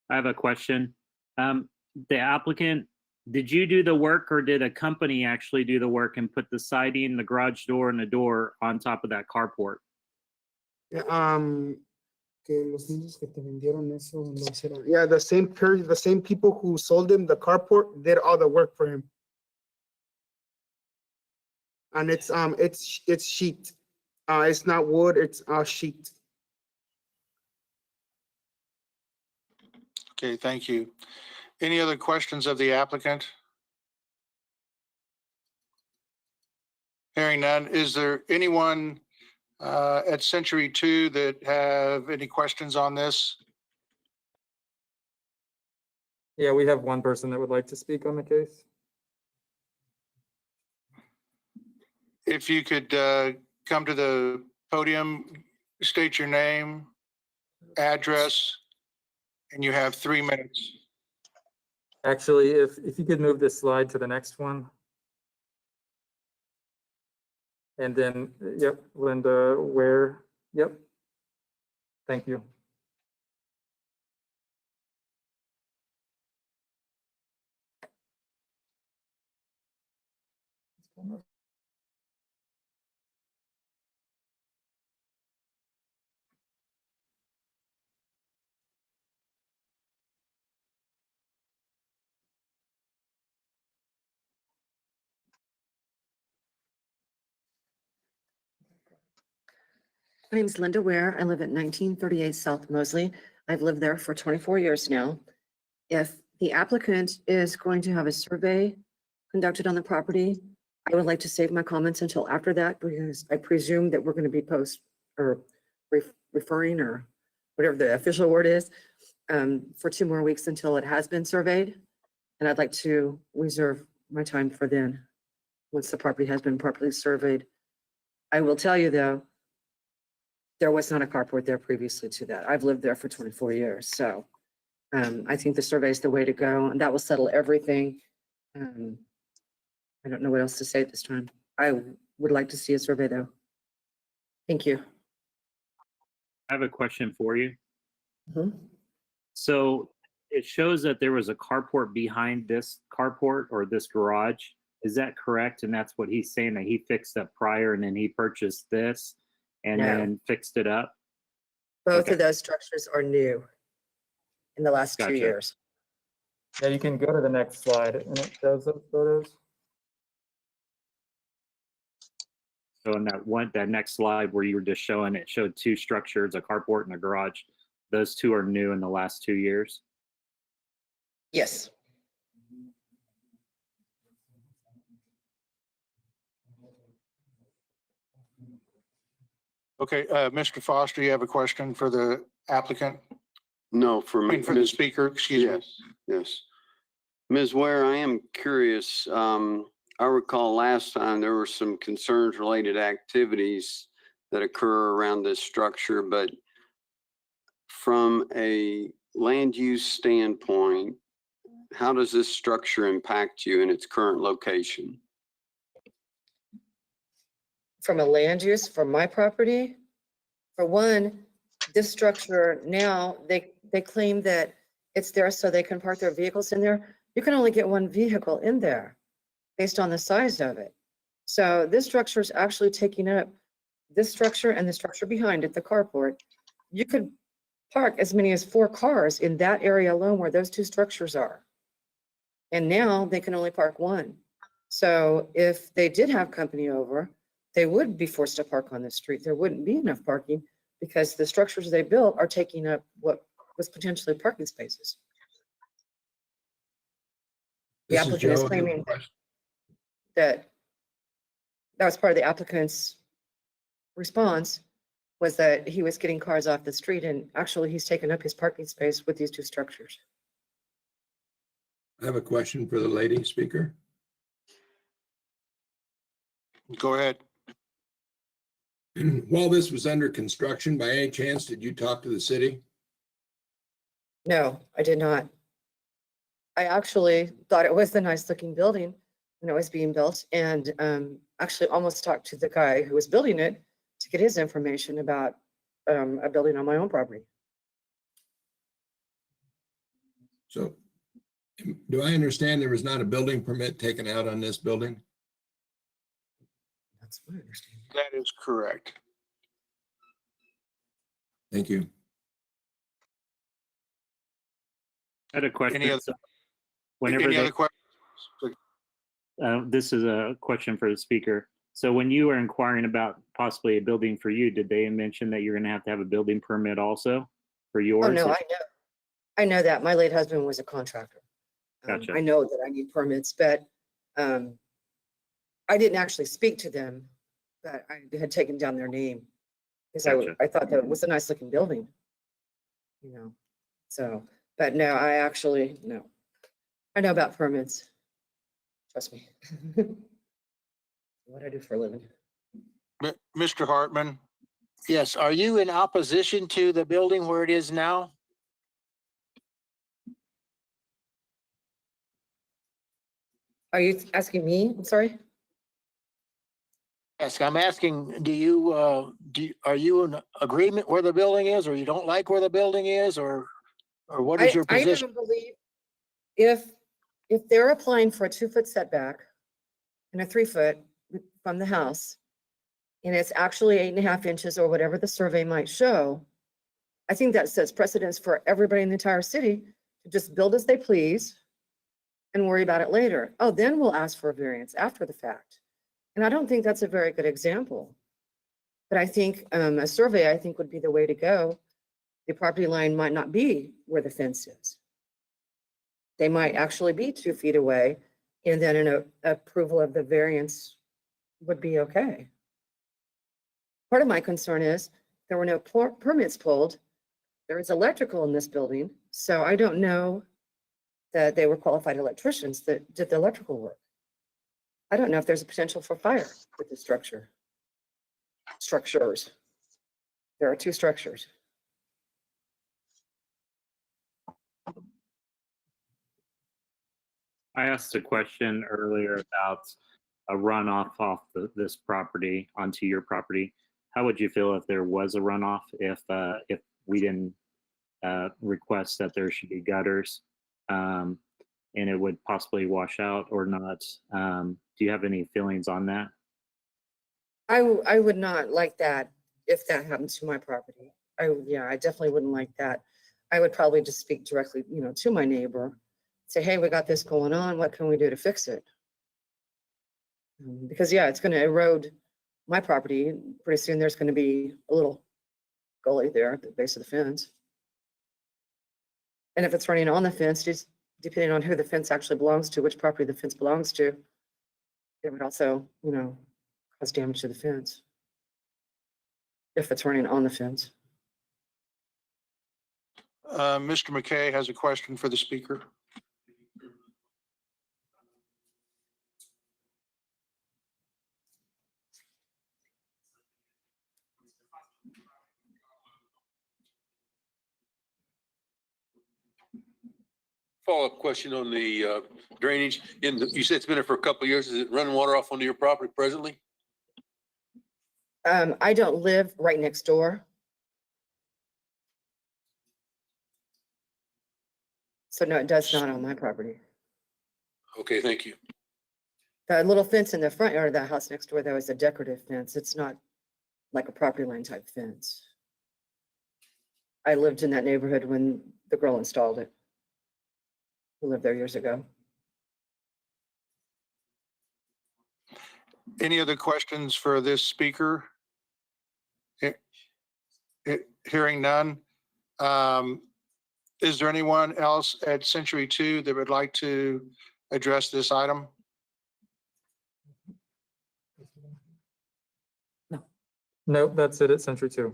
[SPEAKER 6] I have a question. The applicant, did you do the work or did a company actually do the work and put the siding, the garage door and the door on top of that carport?
[SPEAKER 13] Que los niños que te vendieron eso lo hicieron. Yeah, the same people who sold him the carport did all the work for him. And it's sheet. It's not wood, it's sheet.
[SPEAKER 1] Okay, thank you. Any other questions of the applicant? Hearing none, is there anyone at Century 2 that have any questions on this?
[SPEAKER 7] Yeah, we have one person that would like to speak on the case.
[SPEAKER 1] If you could come to the podium, state your name, address, and you have 3 minutes.
[SPEAKER 7] Actually, if you could move this slide to the next one. And then, yep, Linda, where, yep. Thank you.
[SPEAKER 15] My name is Linda Ware. I live at 1938 South Mosley. I've lived there for 24 years now. If the applicant is going to have a survey conducted on the property, I would like to save my comments until after that because I presume that we're going to be referring or whatever the official word is for 2 more weeks until it has been surveyed. And I'd like to reserve my time for then, once the property has been properly surveyed. I will tell you though, there was not a carport there previously to that. I've lived there for 24 years. So I think the survey is the way to go and that will settle everything. I don't know what else to say at this time. I would like to see a survey though. Thank you.
[SPEAKER 6] I have a question for you.
[SPEAKER 15] Mhm.
[SPEAKER 6] So it shows that there was a carport behind this carport or this garage. Is that correct? And that's what he's saying, that he fixed up prior and then he purchased this and
[SPEAKER 15] No.
[SPEAKER 6] then fixed it up?
[SPEAKER 15] Both
[SPEAKER 6] Okay.
[SPEAKER 15] of those structures are new in the last 2
[SPEAKER 6] Gotcha.
[SPEAKER 15] years.
[SPEAKER 7] Yeah, you can go to the next slide and it shows those photos.
[SPEAKER 6] So in that next slide where you were just showing, it showed 2 structures, a carport and a garage. Those 2 are new in the last 2 years.
[SPEAKER 15] Yes.
[SPEAKER 1] Okay, Mr. Foster, you have a question for the applicant?
[SPEAKER 5] No, for
[SPEAKER 1] I
[SPEAKER 5] me.
[SPEAKER 1] mean, for the speaker, excuse me.
[SPEAKER 5] Yes, yes. Ms. Ware, I am curious. I recall last time there were some concerns related activities that occur around this structure, but from a land use standpoint, how does this structure impact you in its current location?
[SPEAKER 15] From a land use for my property, for one, this structure now, they claim that it's there so they can park their vehicles in there. You can only get 1 vehicle in there based on the size of it. So this structure is actually taking up this structure and the structure behind it, the carport. You could park as many as 4 cars in that area alone where those 2 structures are. And now they can only park 1. So if they did have company over, they would be forced to park on the street. There wouldn't be enough parking because the structures they built are taking up what was potentially parking spaces. The
[SPEAKER 3] This is
[SPEAKER 15] applicant is
[SPEAKER 3] Joe.
[SPEAKER 15] claiming that was part of the applicant's response, was that he was getting cars off the street and actually he's taken up his parking space with these 2 structures.
[SPEAKER 3] I have a question for the lady speaker.
[SPEAKER 1] Go ahead.
[SPEAKER 3] While this was under construction, by any chance, did you talk to the city?
[SPEAKER 15] No, I did not. I actually thought it was a nice looking building when it was being built, and actually almost talked to the guy who was building it to get his information about a building on my own property.
[SPEAKER 3] So do I understand there was not a building permit taken out on this building?
[SPEAKER 15] That's my understanding.
[SPEAKER 1] That is correct.
[SPEAKER 3] Thank you.
[SPEAKER 6] I had a question.
[SPEAKER 1] Any other,
[SPEAKER 6] So whenever
[SPEAKER 1] any
[SPEAKER 6] they,
[SPEAKER 1] other questions?
[SPEAKER 6] this is a question for the speaker. So when you were inquiring about possibly a building for you, did they mention that you're going to have a building permit also for yours?
[SPEAKER 15] Oh, no, I know. I know that. My late husband was a contractor.
[SPEAKER 6] Gotcha.
[SPEAKER 15] I know that I need permits, but I didn't actually speak to them, but I had taken down their name because
[SPEAKER 6] Gotcha.
[SPEAKER 15] I thought that it was a nice looking building, you know, so, but no, no. I know about permits. Trust me. What I do for a living.
[SPEAKER 1] Mr. Hartman,
[SPEAKER 12] Yes, are you in opposition to the building where it is now?
[SPEAKER 15] Are you asking me? I'm sorry.
[SPEAKER 12] Yes, I'm asking, are you in agreement where the building is, or you don't like where the building is, or what is your
[SPEAKER 15] I
[SPEAKER 12] position?
[SPEAKER 15] don't believe if they're applying for a 2-foot setback and a 3-foot from the house, and it's actually 8.5 inches or whatever the survey might show, I think that sets precedence for everybody in the entire city to just build as they please and worry about it later. Oh, then we'll ask for a variance after the fact. And I don't think that's a very good example. But I think a survey, I think, would be the way to go. The property line might not be where the fence is. They might actually be 2 feet away, and then an approval of the variance would be okay. Part of my concern is there were no permits pulled. There is electrical in this building, so I don't know that they were qualified electricians that did the electrical work. I don't know if there's a potential for fire with the structures. There are 2 structures.
[SPEAKER 6] I asked a question earlier about a runoff off this property onto your property. How would you feel if there was a runoff if we didn't request that there should be gutters and it would possibly wash out or not? Do you have any feelings on that?
[SPEAKER 15] I would not like that if that happened to my property. I definitely wouldn't like that. I would probably just speak directly, to my neighbor, say, hey, we got this going on. What can we do to fix it? Because it's going to erode my property. Pretty soon there's going to be a little gully there at the base of the fence. And if it's running on the fence, just depending on who the fence actually belongs to, which property the fence belongs to, it would also, cause damage to the fence if it's running on the fence.
[SPEAKER 1] Mr. McKay has a question for the speaker.
[SPEAKER 16] Follow-up question on the drainage. You said it's been there for a couple of years. Is it running water off onto your property presently?
[SPEAKER 15] I don't live right next door. So no, it does not on my property.
[SPEAKER 16] Okay, thank you.
[SPEAKER 15] The little fence in the front yard of that house next door, though, is a decorative fence. It's not like a property line type fence. I lived in that neighborhood when the girl installed it. Who lived there years ago.
[SPEAKER 1] Any other questions for this speaker? Hearing none. Is there anyone else at Century 2 that would like to address this item?
[SPEAKER 7] Nope, that's it at Century 2.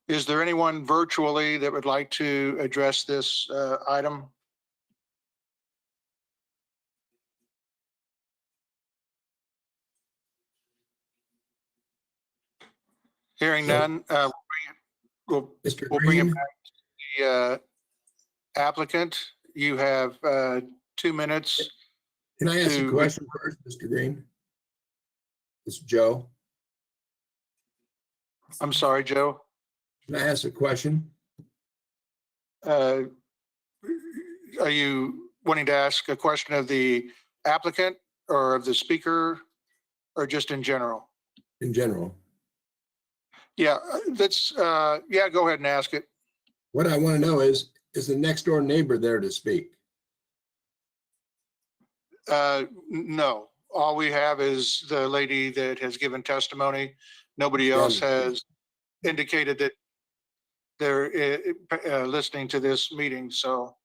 [SPEAKER 1] Is there anyone virtually that would like to address this item? Hearing none, we'll bring it
[SPEAKER 3] Mr.
[SPEAKER 1] back
[SPEAKER 3] Green,
[SPEAKER 1] to the applicant. You have 2 minutes.
[SPEAKER 3] Can I ask a
[SPEAKER 1] to-
[SPEAKER 3] question first, Mr. Green? It's Joe.
[SPEAKER 1] I'm sorry, Joe.
[SPEAKER 3] Can I ask a question?
[SPEAKER 1] Are you wanting to ask a question of the applicant or of the speaker or just in general?
[SPEAKER 3] In general,
[SPEAKER 1] Yeah, yeah, go ahead and ask it.
[SPEAKER 3] what I want to know is the next door neighbor there to speak?
[SPEAKER 1] No, all we have is the lady that has given testimony. Nobody else has indicated that they're listening to this meeting, so.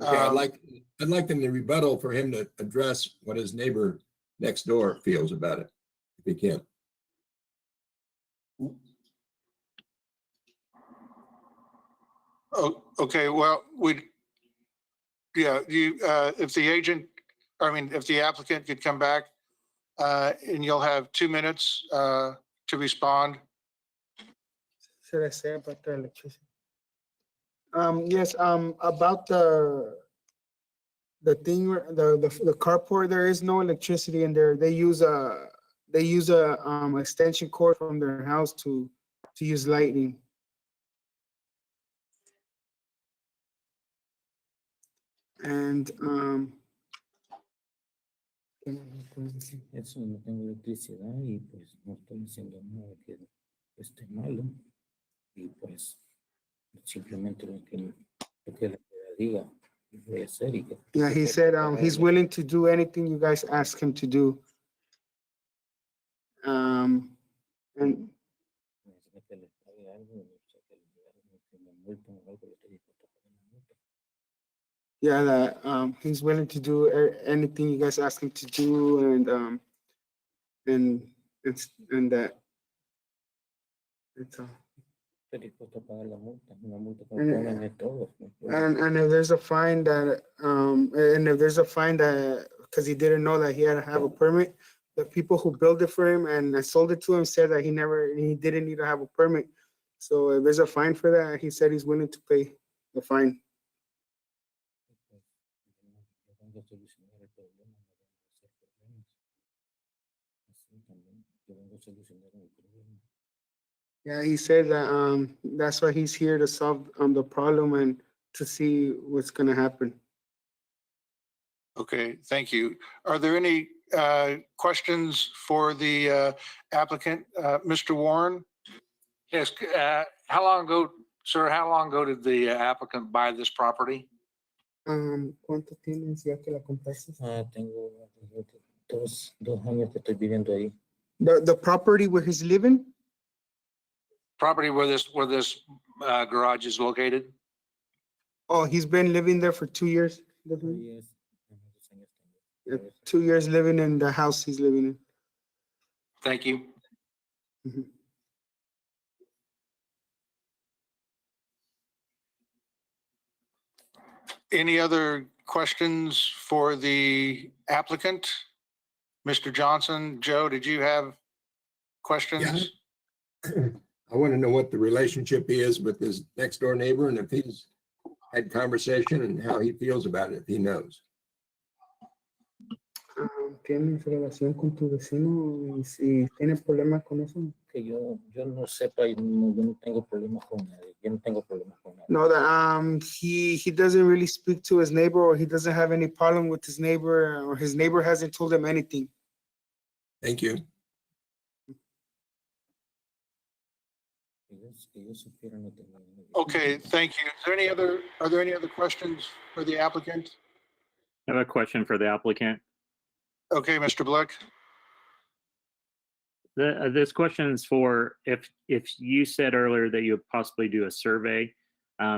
[SPEAKER 3] Okay, I'd like in the rebuttal for him to address what his neighbor next door feels about it, if he can.
[SPEAKER 1] Oh, okay, well, if the agent, if the applicant could come back, and you'll have 2 minutes, to respond.
[SPEAKER 13] Should I say about the electricity? Yes, about the thing, the carport, there is no electricity in there. They use a extension cord from their house to use lighting. And
[SPEAKER 14] Eso no tengo electricidad y pues no estoy diciendo nada que esté malo. Y pues simplemente lo que la diga voy a hacer. Y que,
[SPEAKER 13] yeah, he said he's willing to do anything you guys ask him to do. And yeah, that he's willing to do anything you guys ask him to do, and that it's
[SPEAKER 14] estoy dispuesto a pagar la multa, una multa que
[SPEAKER 13] And-
[SPEAKER 14] me ponen de todo.
[SPEAKER 13] and if there's a fine that because he didn't know that he had to have a permit, the people who built it for him and I sold it to him said that he didn't need to have a permit. So if there's a fine for that, he said he's willing to pay the fine.
[SPEAKER 14] Yo vengo a solucionar el problema, no vengo a hacer problemas. Así también, yo vengo a solucionar el problema.
[SPEAKER 13] Yeah, he said that that's why he's here to solve the problem and to see what's gonna happen.
[SPEAKER 1] Okay, thank you. Are there any questions for the applicant? Mr. Warren?
[SPEAKER 10] Yes, how long ago, sir, how long ago did the applicant buy this property?
[SPEAKER 13] ¿Cuánto tienes ya que la compraste?
[SPEAKER 14] Tengo dos años que estoy viviendo ahí.
[SPEAKER 13] The property where he's living?
[SPEAKER 10] Property where this garage is located?
[SPEAKER 13] Oh, he's been living there for 2 years.
[SPEAKER 14] Yes.
[SPEAKER 13] Yeah, 2 years living in the house he's living in.
[SPEAKER 10] Thank you.
[SPEAKER 13] Mhm.
[SPEAKER 1] Any other questions for the applicant? Mr. Johnson, Joe, did you have questions?
[SPEAKER 3] I want to know what the relationship is with his next door neighbor and if he's had conversation and how he feels about it, if he knows.
[SPEAKER 13] ¿Tienes relación con tu vecino y si tiene problemas con eso?
[SPEAKER 14] Que yo no sepa y no, yo no tengo problemas con nadie. Yo no tengo problemas con nadie.
[SPEAKER 13] No, that he doesn't really speak to his neighbor, or he doesn't have any problem with his neighbor, or his neighbor hasn't told him anything.
[SPEAKER 3] Thank you.
[SPEAKER 14] Que yo supiera no tenía nadie.
[SPEAKER 1] Okay, thank you. Are there any other questions for the applicant?
[SPEAKER 6] I have a question for the applicant.
[SPEAKER 1] Okay, Mr. Blick.
[SPEAKER 6] This question is for if you said earlier that you would possibly do a survey.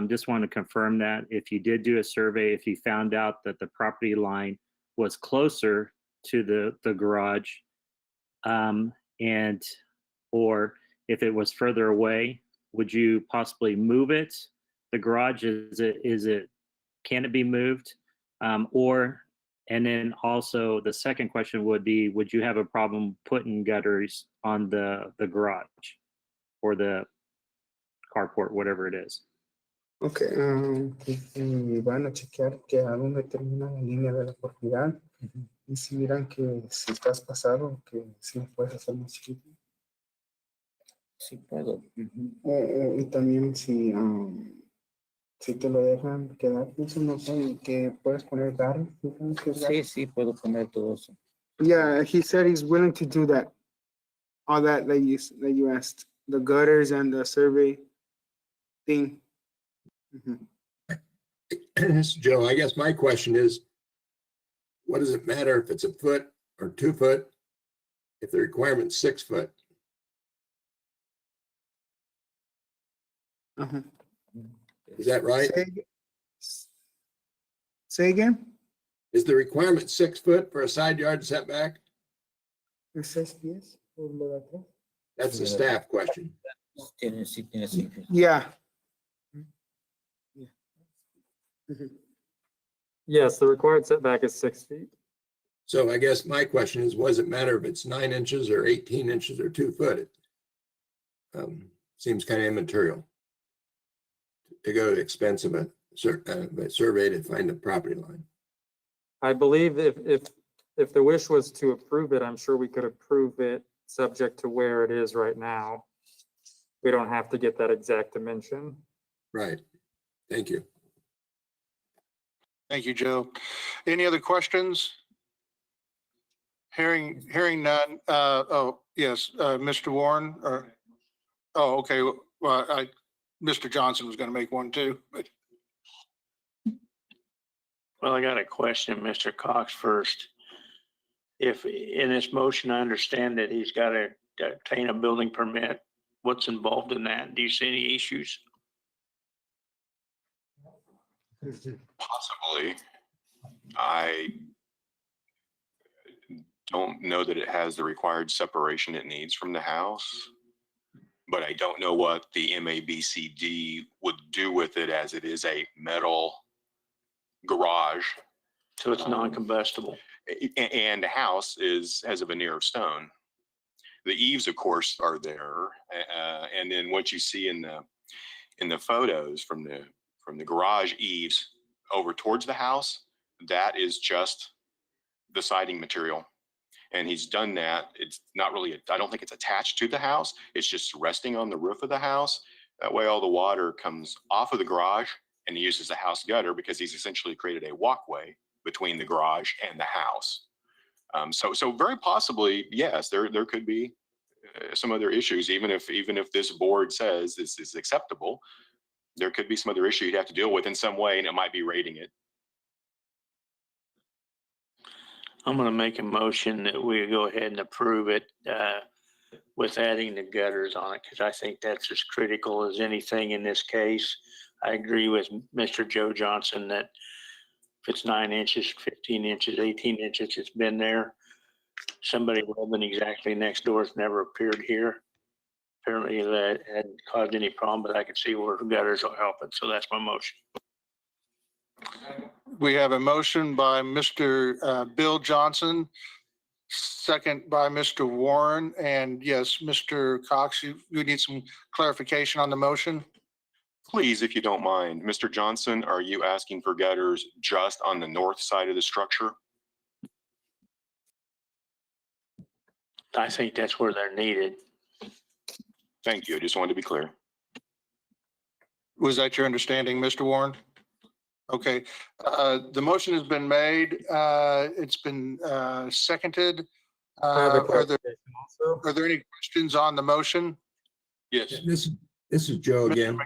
[SPEAKER 6] Just want to confirm that if you did do a survey, if you found out that the property line was closer to the garage, or if it was further away, would you possibly move it? The garage, can it be moved? And then also the second question would be, would you have a problem putting gutters on the garage or the carport, whatever it is?
[SPEAKER 13] Ok, y van a chequear que a dónde termina la línea de la propiedad. Y si miran que si estás pasado, que si lo puedes hacer más chiquito.
[SPEAKER 14] Sí puedo.
[SPEAKER 13] Y también si te lo dejan quedar, pienso, no sé, que puedes poner garra.
[SPEAKER 14] Sí, sí, puedo poner todo eso.
[SPEAKER 13] Yeah, he said he's willing to do that. All that you asked, the gutters and the survey thing.
[SPEAKER 3] This is Joe, I guess my question is, what does it matter if it's a foot or 2 foot if the requirement's 6 foot? Is that right?
[SPEAKER 13] Say again?
[SPEAKER 3] Is the requirement 6 foot for a side yard setback?
[SPEAKER 13] ¿Es 6 pies? ¿Por lo de atrás?
[SPEAKER 3] That's the staff question.
[SPEAKER 14] Sí, tiene 6.
[SPEAKER 13] Yeah.
[SPEAKER 7] Yes, the required setback is 6 feet.
[SPEAKER 3] So I guess my question is, what does it matter if it's 9 inches or 18 inches or 2 foot? Seems kind of immaterial to go to the expense of a survey to find the property line.
[SPEAKER 7] I believe if the wish was to approve it, I'm sure we could approve it subject to where it is right now. We don't have to get that exact dimension.
[SPEAKER 3] Right. Thank you.
[SPEAKER 1] Thank you, Joe. Any other questions? Hearing none. Oh, yes, Mr. Warren, or, oh, okay. Well, Mr. Johnson was going to make one too, but
[SPEAKER 17] Well, I got a question, Mr. Cox, first. If in this motion, I understand that he's got to obtain a building permit, what's involved in that? Do you see any issues?
[SPEAKER 9] Possibly. I don't know that it has the required separation it needs from the house, but I don't know what the MAPCD would do with it as it is a metal garage.
[SPEAKER 17] So it's non-combustible.
[SPEAKER 9] And the house has a veneer of stone. The eaves, of course, are there. And then what you see in the photos from the garage eaves over towards the house, that is just the siding material. And he's done that. It's not really, I don't think it's attached to the house. It's just resting on the roof of the house. That way all the water comes off of the garage and he uses the house gutter because he's essentially created a walkway between the garage and the house. So very possibly, yes, there could be some other issues. Even if this board says this is acceptable, there could be some other issue you'd have to deal with in some way, and it might be rating it.
[SPEAKER 17] I'm going to make a motion that we go ahead and approve it with adding the gutters on it, because I think that's as critical as anything in this case. I agree with Mr. Joe Johnson that if it's 9 inches, 15 inches, 18 inches, it's been there. Somebody living exactly next door has never appeared here. Apparently that hadn't caused any problem, but I could see where the gutters will help it. So that's my motion.
[SPEAKER 1] we have a motion by Mr. Bill Johnson, second by Mr. Warren. And yes, Mr. Cox, you need some clarification on the motion?
[SPEAKER 9] Please, if you don't mind. Mr. Johnson, are you asking for gutters just on the north side of the structure?
[SPEAKER 17] I think that's where they're needed.
[SPEAKER 9] Thank you. I just wanted to be clear.
[SPEAKER 1] Was that your understanding, Mr. Warren? Okay, the motion has been made. It's been seconded.
[SPEAKER 7] I have a
[SPEAKER 1] Are there
[SPEAKER 7] clarification also.
[SPEAKER 1] any questions on the motion?
[SPEAKER 16] Yes,
[SPEAKER 3] This is Joe again.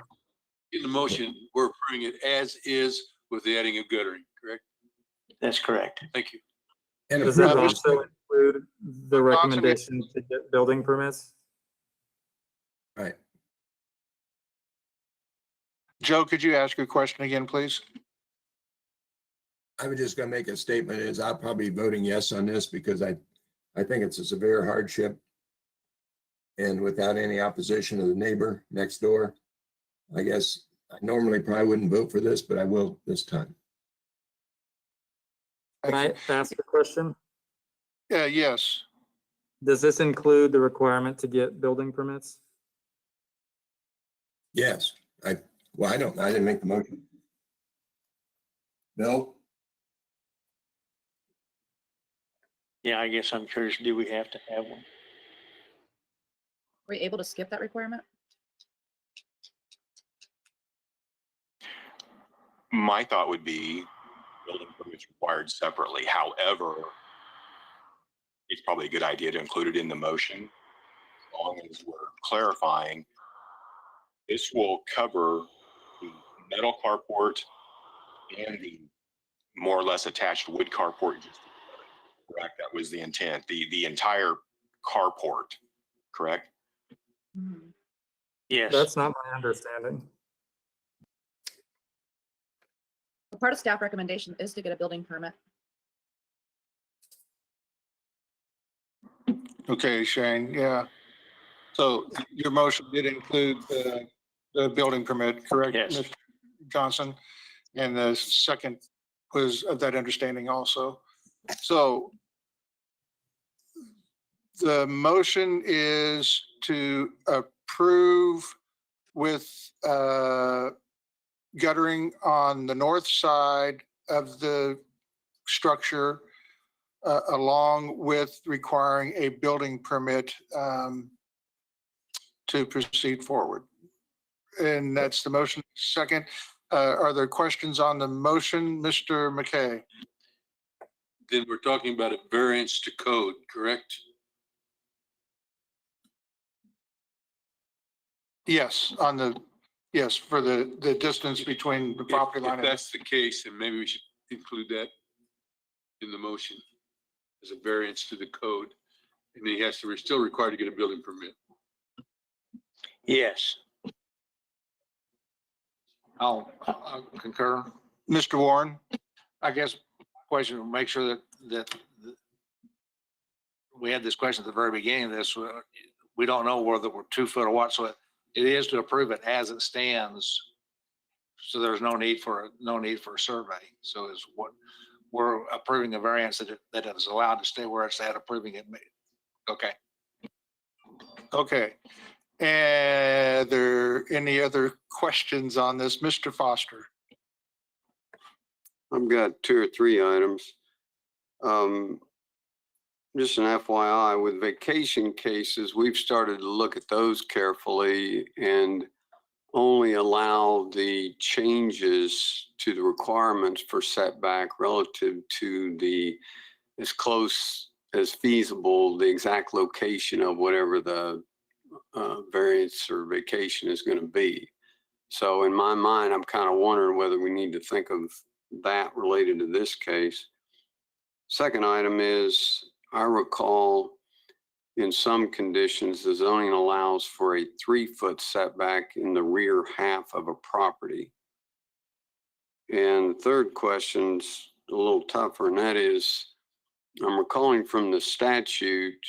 [SPEAKER 16] in the motion, we're approving it as is with the adding of guttering, correct?
[SPEAKER 17] That's correct.
[SPEAKER 16] Thank you.
[SPEAKER 3] And
[SPEAKER 7] Does that
[SPEAKER 3] approve-
[SPEAKER 7] also include the recommendation to get building permits?
[SPEAKER 3] Right.
[SPEAKER 1] Joe, could you ask your question again, please?
[SPEAKER 3] I was just gonna make a statement is I'll probably be voting yes on this because I think it's a severe hardship. And without any opposition of the neighbor next door, I guess I normally probably wouldn't vote for this, but I will this time.
[SPEAKER 7] Can I ask a question?
[SPEAKER 1] Yes.
[SPEAKER 7] Does this include the requirement to get building permits?
[SPEAKER 3] Yes, Well, I didn't make the motion. Bill?
[SPEAKER 17] Yeah, I guess I'm curious, do we have to have one?
[SPEAKER 18] Were you able to skip that requirement?
[SPEAKER 9] My thought would be building permits required separately. However, it's probably a good idea to include it in the motion. As long as we're clarifying, this will cover the metal carport and the more or less attached wood carport. Correct, that was the intent, the entire carport, correct?
[SPEAKER 17] Yes.
[SPEAKER 7] That's not my understanding.
[SPEAKER 18] Part of staff recommendation is to get a building permit.
[SPEAKER 1] Okay, Shane, yeah. So your motion did include the building permit, correct?
[SPEAKER 17] Yes.
[SPEAKER 1] Mr. Johnson? And the second was of that understanding also. So the motion is to approve with guttering on the north side of the structure, along with requiring a building permit to proceed forward. And that's the motion. Second, are there questions on the motion, Mr. McKay?
[SPEAKER 16] Then we're talking about a variance to code, correct?
[SPEAKER 1] Yes, yes, for the distance between the property line.
[SPEAKER 16] If that's the case, then maybe we should include that in the motion as a variance to the code. And he has to, we're still required to get a building permit.
[SPEAKER 17] Yes.
[SPEAKER 10] I'll concur.
[SPEAKER 1] Mr. Warren?
[SPEAKER 10] I guess question, make sure that we had this question at the very beginning of this. We don't know whether we're 2 foot or what, so it is to approve it as it stands. So there's no need for a survey. So is what we're approving a variance that is allowed to stay where it's at, approving it. Okay.
[SPEAKER 1] Okay. And there any other questions on this, Mr. Foster?
[SPEAKER 5] I've got 2 or 3 items. Just an FYI, with vacation cases, we've started to look at those carefully and only allow the changes to the requirements for setback relative to the, as close as feasible, the exact location of whatever the variance or vacation is going to be. So in my mind, I'm kind of wondering whether we need to think of that related to this case. Second item is, I recall in some conditions, the zoning allows for a 3-foot setback in the rear half of a property. And third question's a little tougher, and that is, I'm recalling from the statute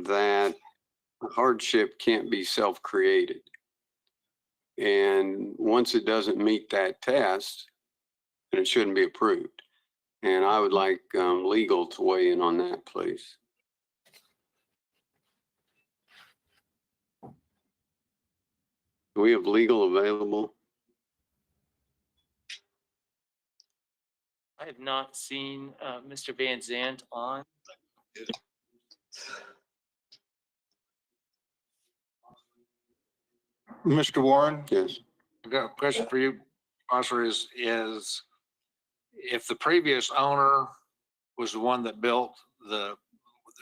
[SPEAKER 5] that hardship can't be self-created. And once it doesn't meet that test, then it shouldn't be approved. And I would like legal to weigh in on that, please. Do we have legal available?
[SPEAKER 19] I have not seen Mr. Van Zandt on.
[SPEAKER 1] Mr. Warren?
[SPEAKER 5] Yes.
[SPEAKER 10] I've got a question for you, Foster, is if the previous owner was the one that built the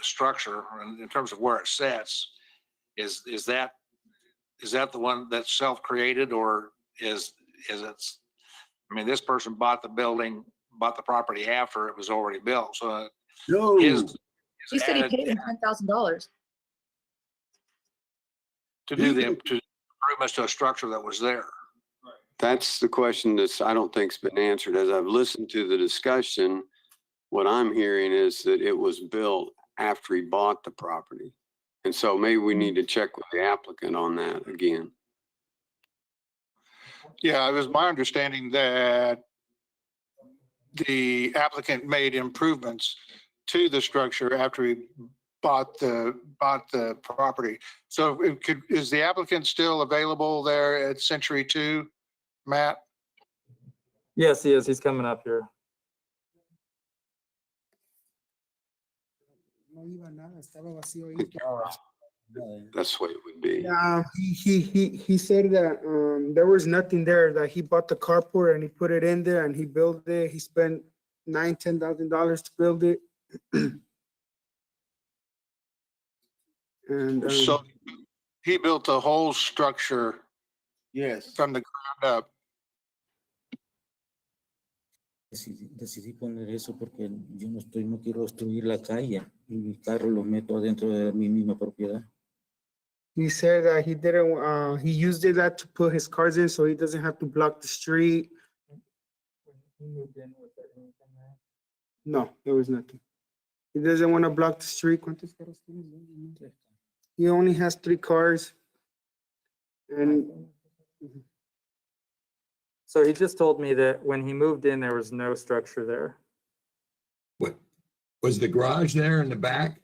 [SPEAKER 10] structure in terms of where it sits, is that the one that's self-created, or is it, I mean, this person bought the property after it was already built, so
[SPEAKER 11] No.
[SPEAKER 18] He said he paid him $10,000.
[SPEAKER 10] to do the improvements to a structure that was there.
[SPEAKER 5] That's the question that's, I don't think's been answered. As I've listened to the discussion, what I'm hearing is that it was built after he bought the property. And so maybe we need to check with the applicant on that again.
[SPEAKER 1] Yeah, it was my understanding that the applicant made improvements to the structure after he bought the property. So is the applicant still available there at Century 2, Matt?
[SPEAKER 7] Yes, he is. He's coming up here.
[SPEAKER 13] No iba nada, estaba vacío ahí.
[SPEAKER 5] That's the way it would be.
[SPEAKER 13] He said that there was nothing there, that he bought the carport and he put it in there and he built it. He spent $10,000 to build it. And
[SPEAKER 1] So he built the whole structure
[SPEAKER 11] Yes.
[SPEAKER 1] from the ground up.
[SPEAKER 14] Decidí poner eso porque yo no quiero destruir la calle y mi carro lo meto adentro de mi misma propiedad.
[SPEAKER 13] he said that he didn't, he used that to put his cars in so he doesn't have to block the street. No, there was nothing. He doesn't want to block the street. ¿Cuántos carros tienes? He only has 3 cars. And
[SPEAKER 7] So he just told me that when he moved in, there was no structure there.
[SPEAKER 3] What, was the garage there in the back?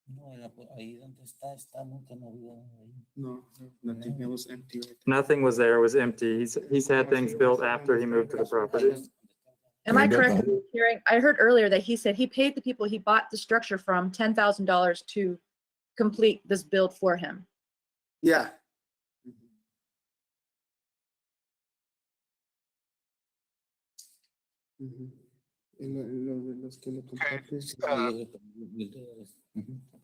[SPEAKER 14] No, ahí donde está, nunca no había ahí.
[SPEAKER 13] no, nothing. It was empty.
[SPEAKER 7] Nothing was there. It was empty. He's had things built after he moved to the property.
[SPEAKER 18] Am I
[SPEAKER 3] And,
[SPEAKER 18] correct in hearing? I heard earlier that he said he paid the people he bought the structure from $10,000 to complete this build for him.
[SPEAKER 13] Yeah. Los que le compraste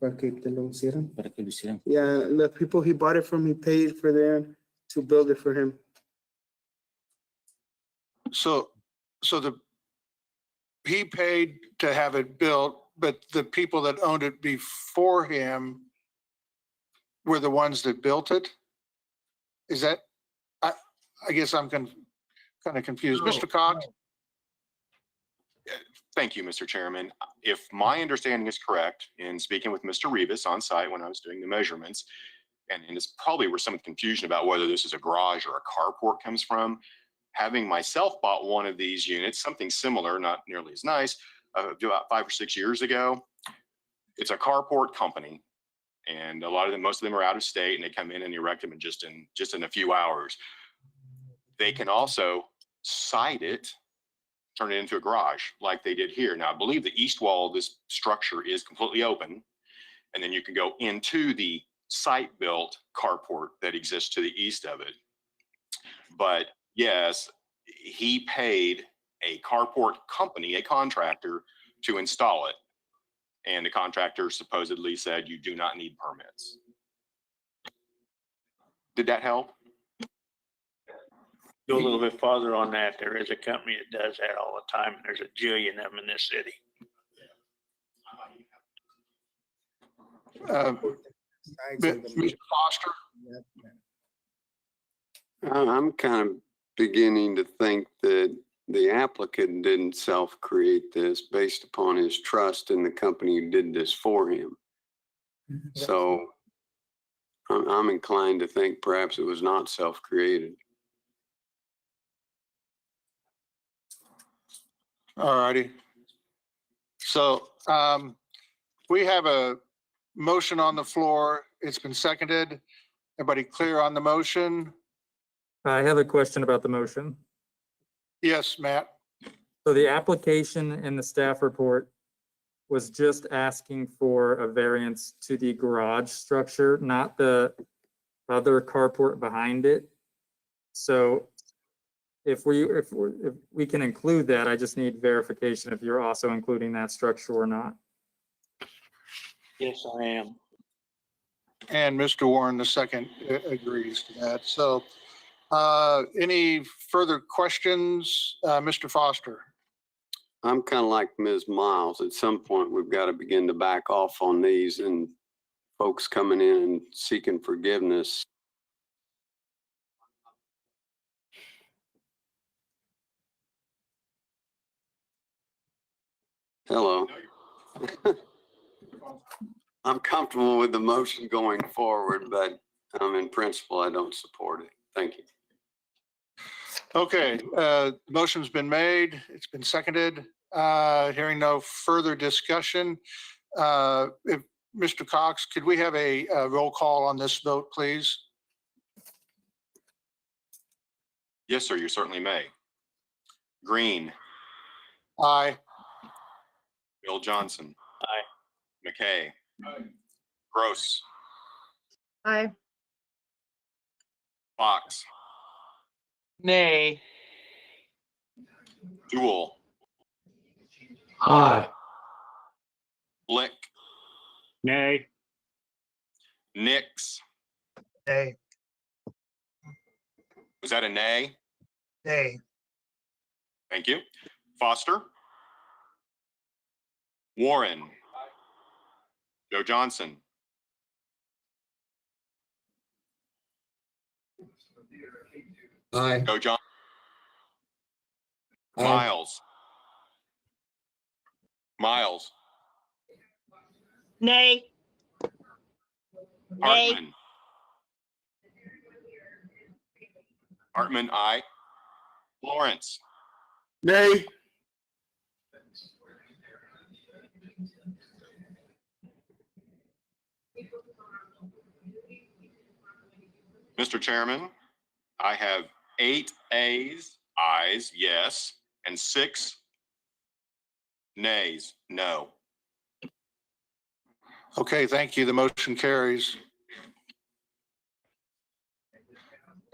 [SPEAKER 13] para que te lo hicieran.
[SPEAKER 14] Para que lo hicieran.
[SPEAKER 13] Yeah, the people he bought it from, he paid for them to build it for him.
[SPEAKER 1] So he paid to have it built, but the people that owned it before him were the ones that built it? Is that, I guess I'm kind of confused. Mr. Cox?
[SPEAKER 9] Thank you, Mr. Chairman. If my understanding is correct, in speaking with Mr. Rivas on site when I was doing the measurements, and it's probably where some confusion about whether this is a garage or a carport comes from, having myself bought one of these units, something similar, not nearly as nice, about 5 or 6 years ago. It's a carport company, and most of them are out of state, and they come in and erect them in just in a few hours. They can also site it, turn it into a garage like they did here. Now, I believe the east wall of this structure is completely open, and then you can go into the site-built carport that exists to the east of it. But yes, he paid a carport company, a contractor, to install it. And the contractor supposedly said, you do not need permits. Did that help?
[SPEAKER 17] Go a little bit farther on that. There is a company that does that all the time. And there's a jillion of them in this city.
[SPEAKER 1] Mr. Foster?
[SPEAKER 5] I'm kind of beginning to think that the applicant didn't self-create this based upon his trust in the company who did this for him. So I'm inclined to think perhaps it was not self-created.
[SPEAKER 1] All righty. So we have a motion on the floor. It's been seconded. Everybody clear on the motion?
[SPEAKER 7] I have a question about the motion.
[SPEAKER 1] Yes, Matt?
[SPEAKER 7] So the application in the staff report was just asking for a variance to the garage structure, not the other carport behind it. So if we can include that, I just need verification if you're also including that structure or not.
[SPEAKER 17] Yes, I am.
[SPEAKER 1] And Mr. Warren, the second, agrees to that. So any further questions, Mr. Foster?
[SPEAKER 5] I'm kind of like Ms. Miles. At some point, we've got to begin to back off on these, and folks coming in and seeking forgiveness. Hello. I'm comfortable with the motion going forward, but in principle, I don't support it. Thank you.
[SPEAKER 1] Okay, motion's been made. It's been seconded. Hearing no further discussion, if Mr. Cox, could we have a roll call on this vote, please?
[SPEAKER 9] Yes, sir, you certainly may. Green,
[SPEAKER 1] Aye.
[SPEAKER 9] Bill Johnson,
[SPEAKER 17] Aye.
[SPEAKER 9] McKay, Gross,
[SPEAKER 18] Aye.
[SPEAKER 9] Fox,
[SPEAKER 19] Nay.
[SPEAKER 9] Jewel,
[SPEAKER 19] Aye.
[SPEAKER 9] Blick,
[SPEAKER 6] Nay.
[SPEAKER 9] Nix.
[SPEAKER 12] Nay.
[SPEAKER 9] Was that a nay?
[SPEAKER 12] Nay.
[SPEAKER 9] Thank you. Foster, Warren, Joe Johnson,
[SPEAKER 3] Aye.
[SPEAKER 9] Joe John,
[SPEAKER 3] Aye.
[SPEAKER 9] Miles, Miles,
[SPEAKER 4] Nay. Nay.
[SPEAKER 9] Hartman. Hartman, aye. Lawrence,
[SPEAKER 11] Nay.
[SPEAKER 9] Mr. Chairman, I have 8 ayes, yes, and 6 nays, no.
[SPEAKER 1] Okay, thank you. The motion carries.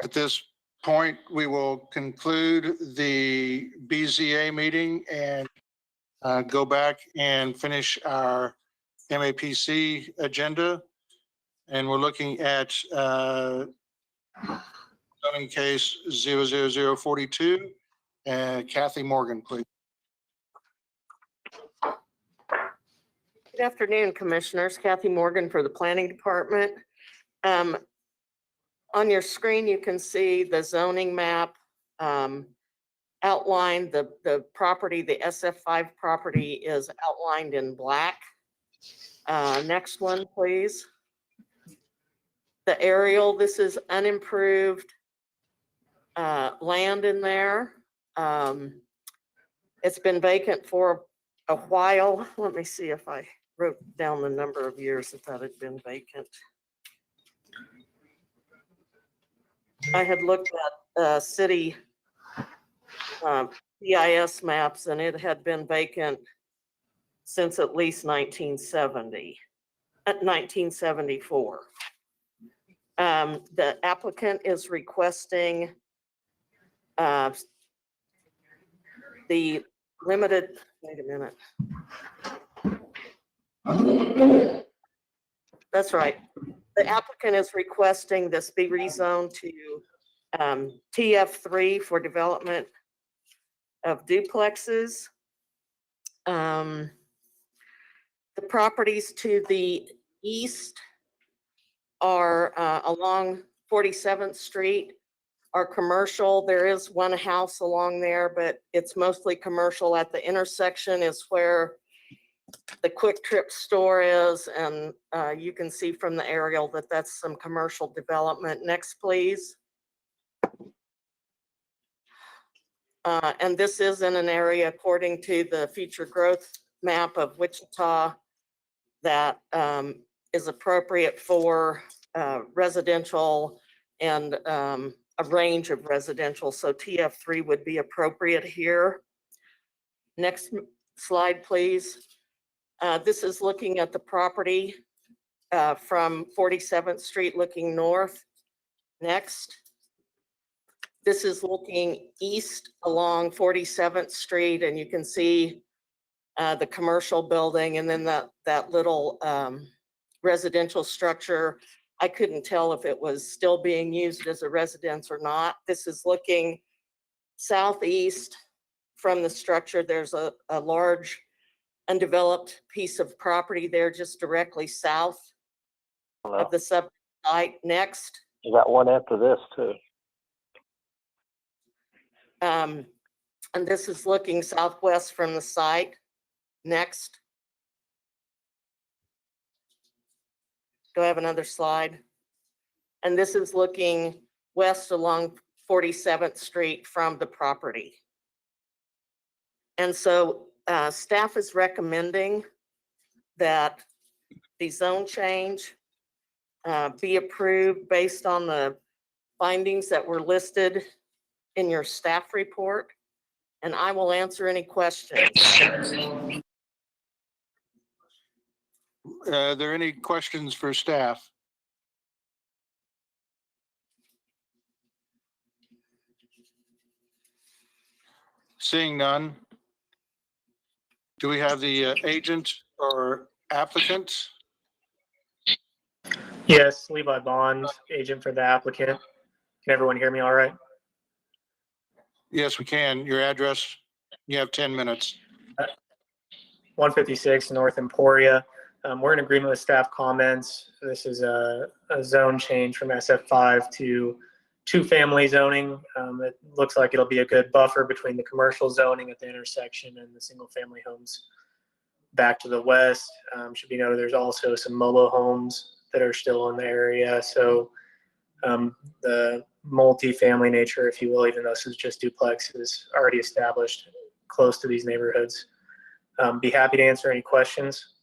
[SPEAKER 1] At this point, we will conclude the BZA meeting and go back and finish our MAPC agenda. And we're looking at zoning case 00042. Kathy Morgan, please.
[SPEAKER 20] Good afternoon, Commissioners. Kathy Morgan for the Planning Department. On your screen, you can see the zoning map outlined. The property, the SF5 property is outlined in black. Next one, please. The aerial, this is unimproved land in there. It's been vacant for a while. Let me see if I wrote down the number of years that had been vacant. I had looked at city EIS maps, and it had been vacant since at least 1974. The applicant is requesting the limited, wait a minute. That's right. The applicant is requesting this be rezoned to TF3 for development of duplexes. The properties to the east are along 47th Street are commercial. There is one house along there, but it's mostly commercial. At the intersection is where the Quick Trip store is, and you can see from the aerial that that's some commercial development. Next, please. And this is in an area, according to the future growth map of Wichita, that is appropriate for residential and a range of residential. So TF3 would be appropriate here. Next slide, please. This is looking at the property from 47th Street looking north. Next. This is looking east along 47th Street, and you can see the commercial building and then that little residential structure. I couldn't tell if it was still being used as a residence or not. This is looking southeast from the structure. There's a large undeveloped piece of property there just directly south of the sub site. Next.
[SPEAKER 17] You got one after this too.
[SPEAKER 20] And this is looking southwest from the site. Next. Do I have another slide? And this is looking west along 47th Street from the property. And so staff is recommending that the zone change be approved based on the findings that were listed in your staff report, and I will answer any questions.
[SPEAKER 1] Are there any questions for staff? Seeing none. Do we have the agent or applicant?
[SPEAKER 21] Yes, Levi Bond, agent for the applicant. Can everyone hear me all right?
[SPEAKER 1] Yes, we can. Your address, you have 10 minutes.
[SPEAKER 21] 156 North Emporia. We're in agreement with staff comments. This is a zone change from SF5 to two-family zoning. It looks like it'll be a good buffer between the commercial zoning at the intersection and the single-family homes back to the west. Should be noted there's also some mobile homes that are still in the area. So the multi-family nature, if you will, even though this is just duplex, is already established close to these neighborhoods. Be happy to answer any questions.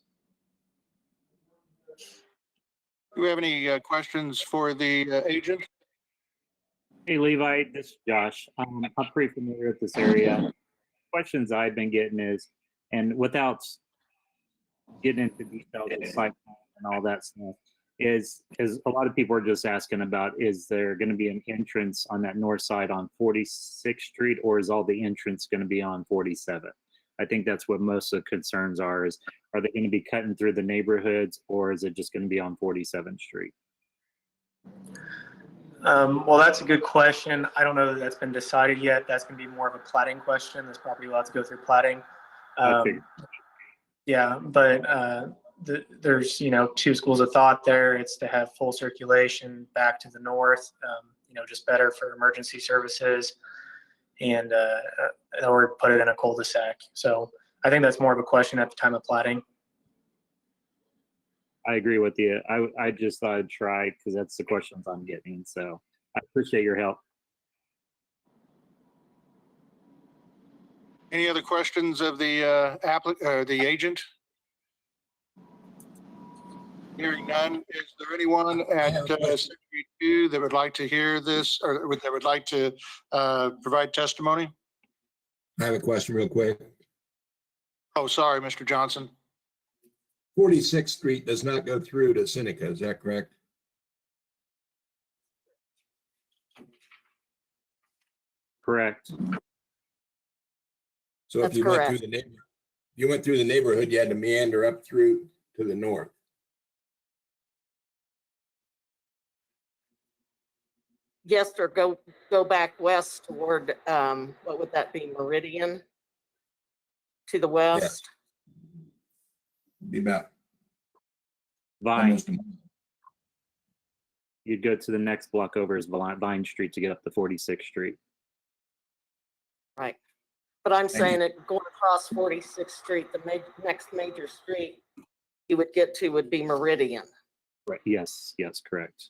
[SPEAKER 1] Do we have any questions for the agent?
[SPEAKER 6] Hey, Levi, this is Josh. I'm pretty familiar with this area. Questions I've been getting is, and without getting into details of site plan and all that stuff, is a lot of people are just asking about, is there going to be an entrance on that north side on 46th Street, or is all the entrance going to be on 47th? I think that's what most of the concerns are they going to be cutting through the neighborhoods, or is it just going to be on 47th Street?
[SPEAKER 21] Well, that's a good question. I don't know that that's been decided yet. That's going to be more of a plating question. This property will have to go through plating. Yeah, but there's, two schools of thought there. It's to have full circulation back to the north, just better for emergency services, and or put it in a cul-de-sac. So I think that's more of a question at the time of plating.
[SPEAKER 6] I agree with you. I just thought I'd try because that's the questions I'm getting. So I appreciate your help.
[SPEAKER 1] Any other questions of the the agent? Hearing none, is there anyone at Secretary 2 that would like to hear this, or that would like to provide testimony?
[SPEAKER 3] I have a question real quick.
[SPEAKER 1] Oh, sorry, Mr. Johnson.
[SPEAKER 3] 46th Street does not go through to Seneca, is that correct?
[SPEAKER 6] Correct.
[SPEAKER 3] So if
[SPEAKER 20] That's
[SPEAKER 3] you
[SPEAKER 20] correct.
[SPEAKER 3] went through the neighborhood, you had to meander up through to the north.
[SPEAKER 20] Yes, or go back west toward, what would that be, Meridian? To the west?
[SPEAKER 3] Be about
[SPEAKER 6] Vine.
[SPEAKER 3] almost a
[SPEAKER 6] You'd go to the next block over is Vine Street to get up to 46th Street.
[SPEAKER 20] Right. But I'm saying it going across 46th Street, the next major street you would get to would be Meridian.
[SPEAKER 6] Right. Yes, correct.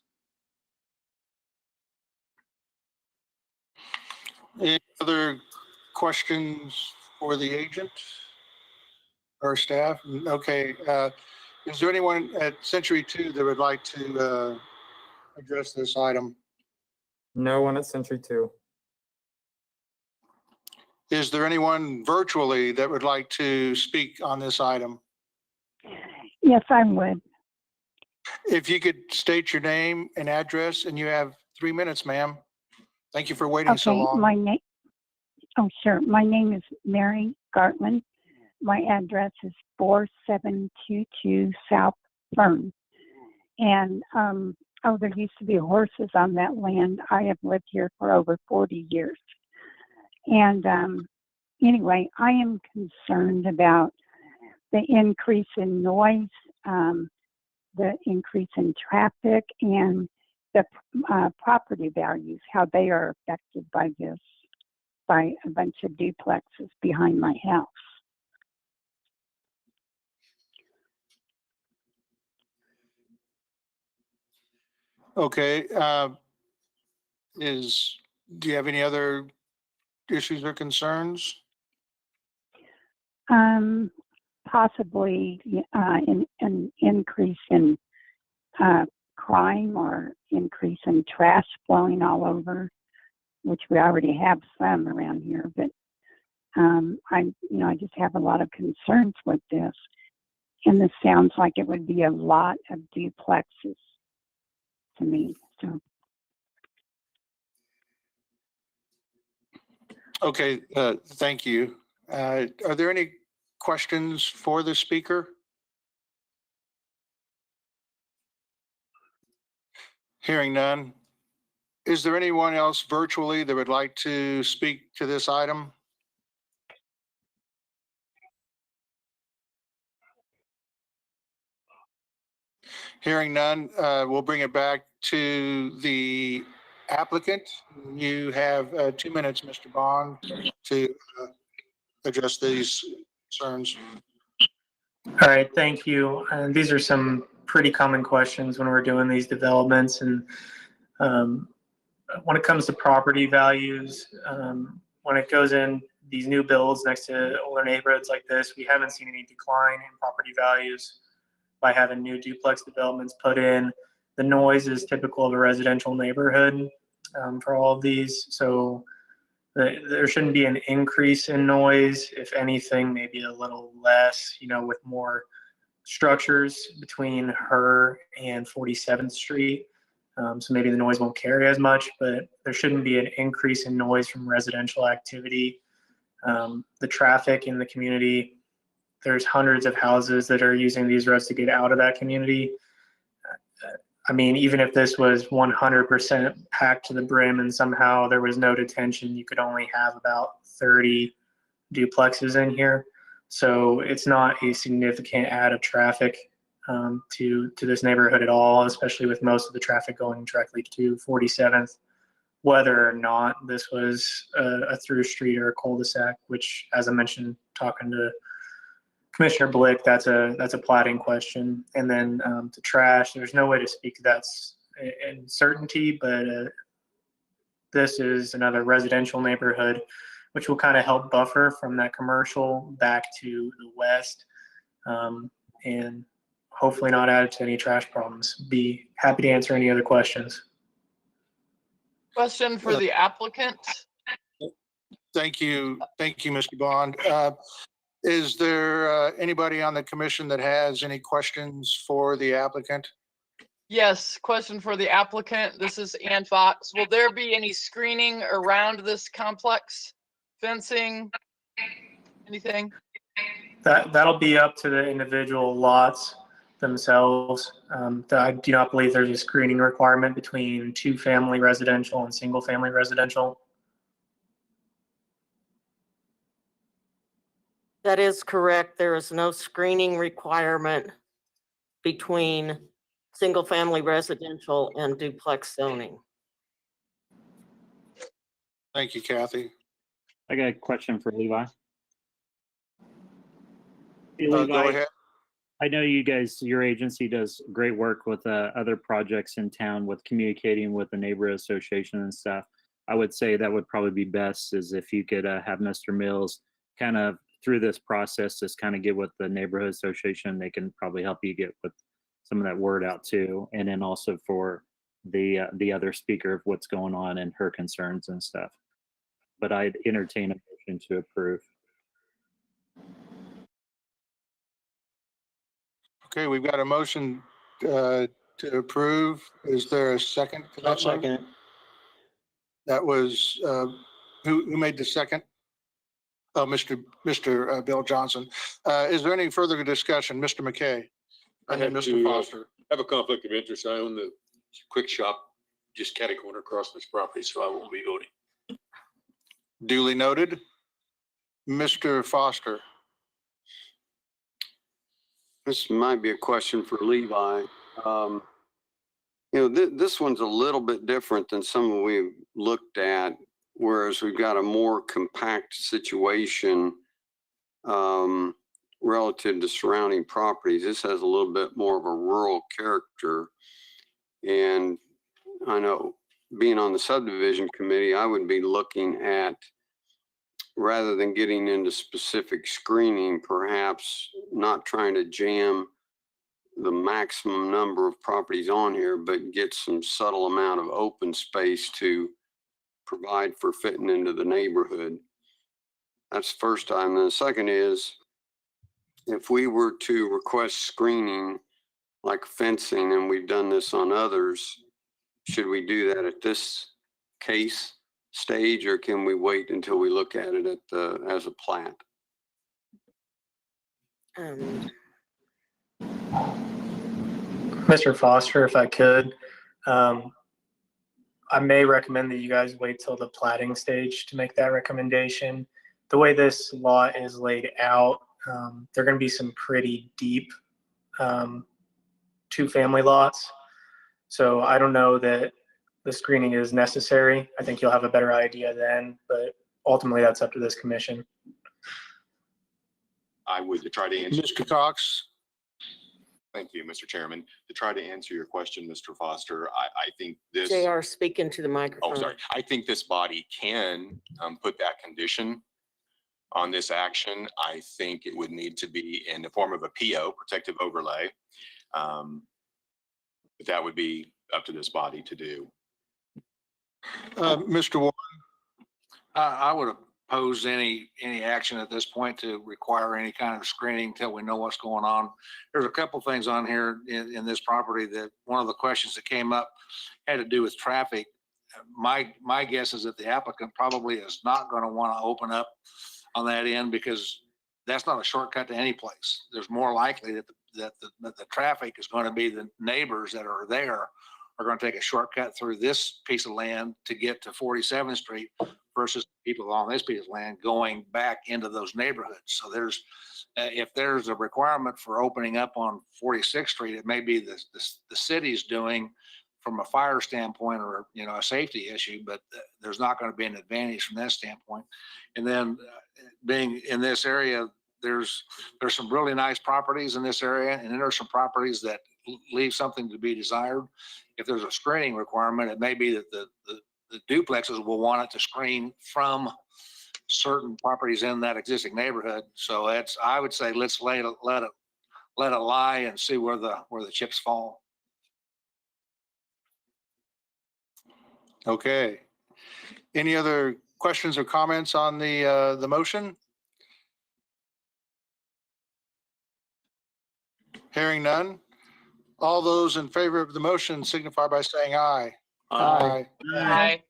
[SPEAKER 1] Any other questions for the agent or staff? Okay. Is there anyone at Century 2 that would like to address this item?
[SPEAKER 7] No one at Century 2.
[SPEAKER 1] Is there anyone virtually that would like to speak on this item?
[SPEAKER 8] Yes, I would.
[SPEAKER 1] If you could state your name and address, and you have 3 minutes, ma'am. Thank you for waiting so long.
[SPEAKER 8] My name. Oh, sure. My name is Mary Gartland. My address is 4722 South Fern. And there used to be horses on that land. I have lived here for over 40 years. And anyway, I am concerned about the increase in noise, the increase in traffic, and the property values, how they are affected by this, by a bunch of duplexes behind my house.
[SPEAKER 1] Okay. Do you have any other issues or concerns?
[SPEAKER 8] Possibly an increase in crime or increase in trash blowing all over, which we already have some around here. But I just have a lot of concerns with this. And this sounds like it would be a lot of duplexes to me. So.
[SPEAKER 1] Okay, thank you. Are there any questions for the speaker? Hearing none. Is there anyone else virtually that would like to speak to this item? Hearing none, we'll bring it back to the applicant. You have 2 minutes, Mr. Bond, to address these concerns.
[SPEAKER 21] All right, thank you. And these are some pretty common questions when we're doing these developments. And when it comes to property values, when it goes in these new builds next to older neighborhoods like this, we haven't seen any decline in property values by having new duplex developments put in. The noise is typical of a residential neighborhood for all of these. So there shouldn't be an increase in noise. If anything, maybe a little less, with more structures between her and 47th Street. So maybe the noise won't carry as much, but there shouldn't be an increase in noise from residential activity. The traffic in the community, there's hundreds of houses that are using these roads to get out of that community. I mean, even if this was 100% packed to the brim and somehow there was no detention, you could only have about 30 duplexes in here. So it's not a significant add of traffic to this neighborhood at all, especially with most of the traffic going directly to 47th, whether or not this was a through street or a cul-de-sac, which, as I mentioned, talking to Commissioner Blick, that's a plating question. And then to trash, there's no way to speak to that in certainty, but this is another residential neighborhood, which will kind of help buffer from that commercial back to the west, and hopefully not add to any trash problems. Be happy to answer any other questions.
[SPEAKER 19] Question for the applicant.
[SPEAKER 1] Thank you, Mr. Bond. Is there anybody on the commission that has any questions for the applicant?
[SPEAKER 19] Yes, question for the applicant. This is Ann Fox. Will there be any screening around this complex? Fencing? Anything?
[SPEAKER 21] That'll be up to the individual lots themselves. I do not believe there's a screening requirement between 2-family residential and single-family residential.
[SPEAKER 20] That is correct. There is no screening requirement between single-family residential and duplex zoning.
[SPEAKER 1] Thank you, Kathy.
[SPEAKER 6] I got a question for Levi. Hey,
[SPEAKER 1] Go
[SPEAKER 6] Levi,
[SPEAKER 1] ahead.
[SPEAKER 6] I know you guys, your agency does great work with other projects in town with communicating with the neighborhood association and stuff. I would say that would probably be best is if you could have Mr. Mills kind of through this process, just kind of get with the neighborhood association. They can probably help you get with some of that word out too. And then also for the other speaker of what's going on and her concerns and stuff. But I'd entertain a motion to approve.
[SPEAKER 1] Okay, we've got a motion to approve. Is there a second to that?
[SPEAKER 12] Second.
[SPEAKER 1] That was, who made the second? Oh, Mr. Bill Johnson. Is there any further discussion? Mr. McKay? And then Mr. Foster.
[SPEAKER 16] Have a conflict of interest. I own the quick shop just catty corner across this property, so I won't be voting.
[SPEAKER 1] Duly noted. Mr. Foster.
[SPEAKER 5] This might be a question for Levi. This one's a little bit different than some we've looked at, whereas we've got a more compact situation relative to surrounding properties. This has a little bit more of a rural character. And I know being on the subdivision committee, I would be looking at rather than getting into specific screening, perhaps not trying to jam the maximum number of properties on here, but get some subtle amount of open space to provide for fitting into the neighborhood. That's the first time. And the second is, if we were to request screening like fencing, and we've done this on others, should we do that at this case stage, or can we wait until we look at it as a plat?
[SPEAKER 21] Mr. Foster, if I could, I may recommend that you guys wait till the plating stage to make that recommendation. The way this lot is laid out, there are going to be some pretty deep two-family lots. So I don't know that the screening is necessary. I think you'll have a better idea then, but ultimately that's up to this commission.
[SPEAKER 9] I would try to answer.
[SPEAKER 1] Mr. Cox.
[SPEAKER 9] Thank you, Mr. Chairman. To try to answer your question, Mr. Foster, I think this.
[SPEAKER 20] JR, speak into the microphone.
[SPEAKER 9] Oh, sorry. I think this body can put that condition on this action. I think it would need to be in the form of a PO, protective overlay. But that would be up to this body to do.
[SPEAKER 1] Mr. Warren.
[SPEAKER 10] I would oppose any action at this point to require any kind of screening until we know what's going on. There's a couple things on here in this property that one of the questions that came up had to do with traffic. My guess is that the applicant probably is not going to want to open up on that end because that's not a shortcut to any place. There's more likely that the traffic is going to be the neighbors that are there are going to take a shortcut through this piece of land to get to 47th Street versus people on this piece of land going back into those neighborhoods. So there's, if there's a requirement for opening up on 46th Street, it may be the city's doing from a fire standpoint or, a safety issue, but there's not going to be an advantage from that standpoint. And then being in this area, there's some really nice properties in this area, and then there's some properties that leave something to be desired. If there's a screening requirement, it may be that the duplexes will want it to screen from certain properties in that existing neighborhood. So I would say let's let it lie and see where the chips fall.
[SPEAKER 1] Okay. Any other questions or comments on the motion? Hearing none. All those in favor of the motion signify by saying aye.
[SPEAKER 19] Aye. Aye.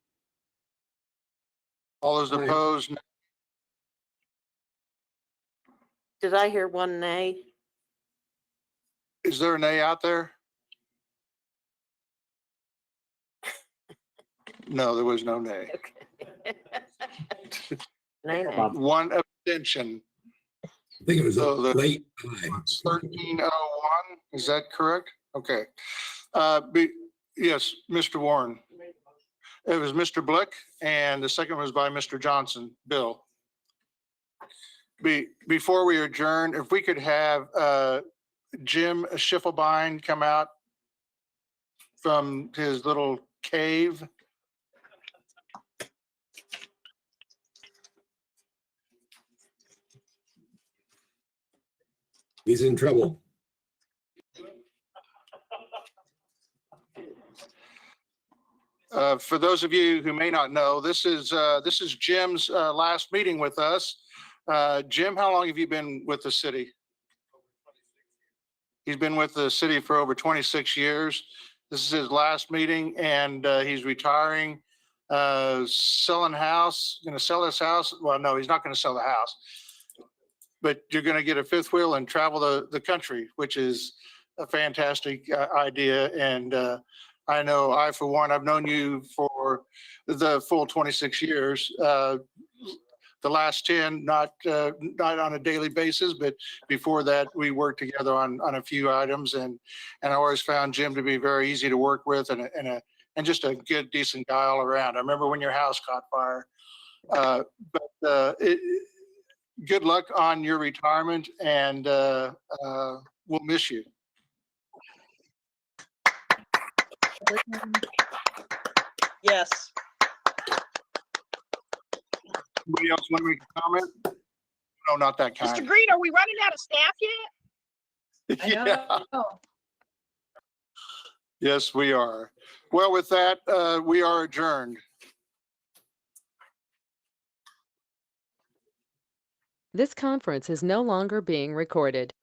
[SPEAKER 1] All those opposed?
[SPEAKER 20] Did I hear one nay?
[SPEAKER 1] Is there a nay out there? No, there was no nay.
[SPEAKER 20] Nay, nay.
[SPEAKER 1] One abstention.
[SPEAKER 3] I think it was
[SPEAKER 1] So the
[SPEAKER 3] late.
[SPEAKER 1] 1301, is that correct? Okay. Yes, Mr. Warren. It was Mr. Blick, and the second was by Mr. Johnson. Bill. Before we adjourn, if we could have Jim Schiffelbein come out from his little cave.
[SPEAKER 3] He's in trouble.
[SPEAKER 1] For those of you who may not know, this is Jim's last meeting with us. Jim, how long have you been with the city? He's been with the city for over 26 years. This is his last meeting, and he's retiring, selling house, going to sell his house. Well, no, he's not going to sell the house, but you're going to get a fifth wheel and travel the country, which is a fantastic idea. And I know I, for one, I've known you for the full 26 years. The last 10, not on a daily basis, but before that, we worked together on a few items, and I always found Jim to be very easy to work with and just a good, decent guy all around. I remember when your house caught fire, good luck on your retirement, and we'll miss you.
[SPEAKER 4] Yes.
[SPEAKER 1] Somebody else want to make a comment? No, not that
[SPEAKER 4] Mr.
[SPEAKER 1] kind.
[SPEAKER 4] Green, are we running out of staff yet?
[SPEAKER 18] I
[SPEAKER 1] Yeah.
[SPEAKER 18] know.
[SPEAKER 1] Yes, we are. Well, with that, we are adjourned.
[SPEAKER 2] This conference is no longer being recorded.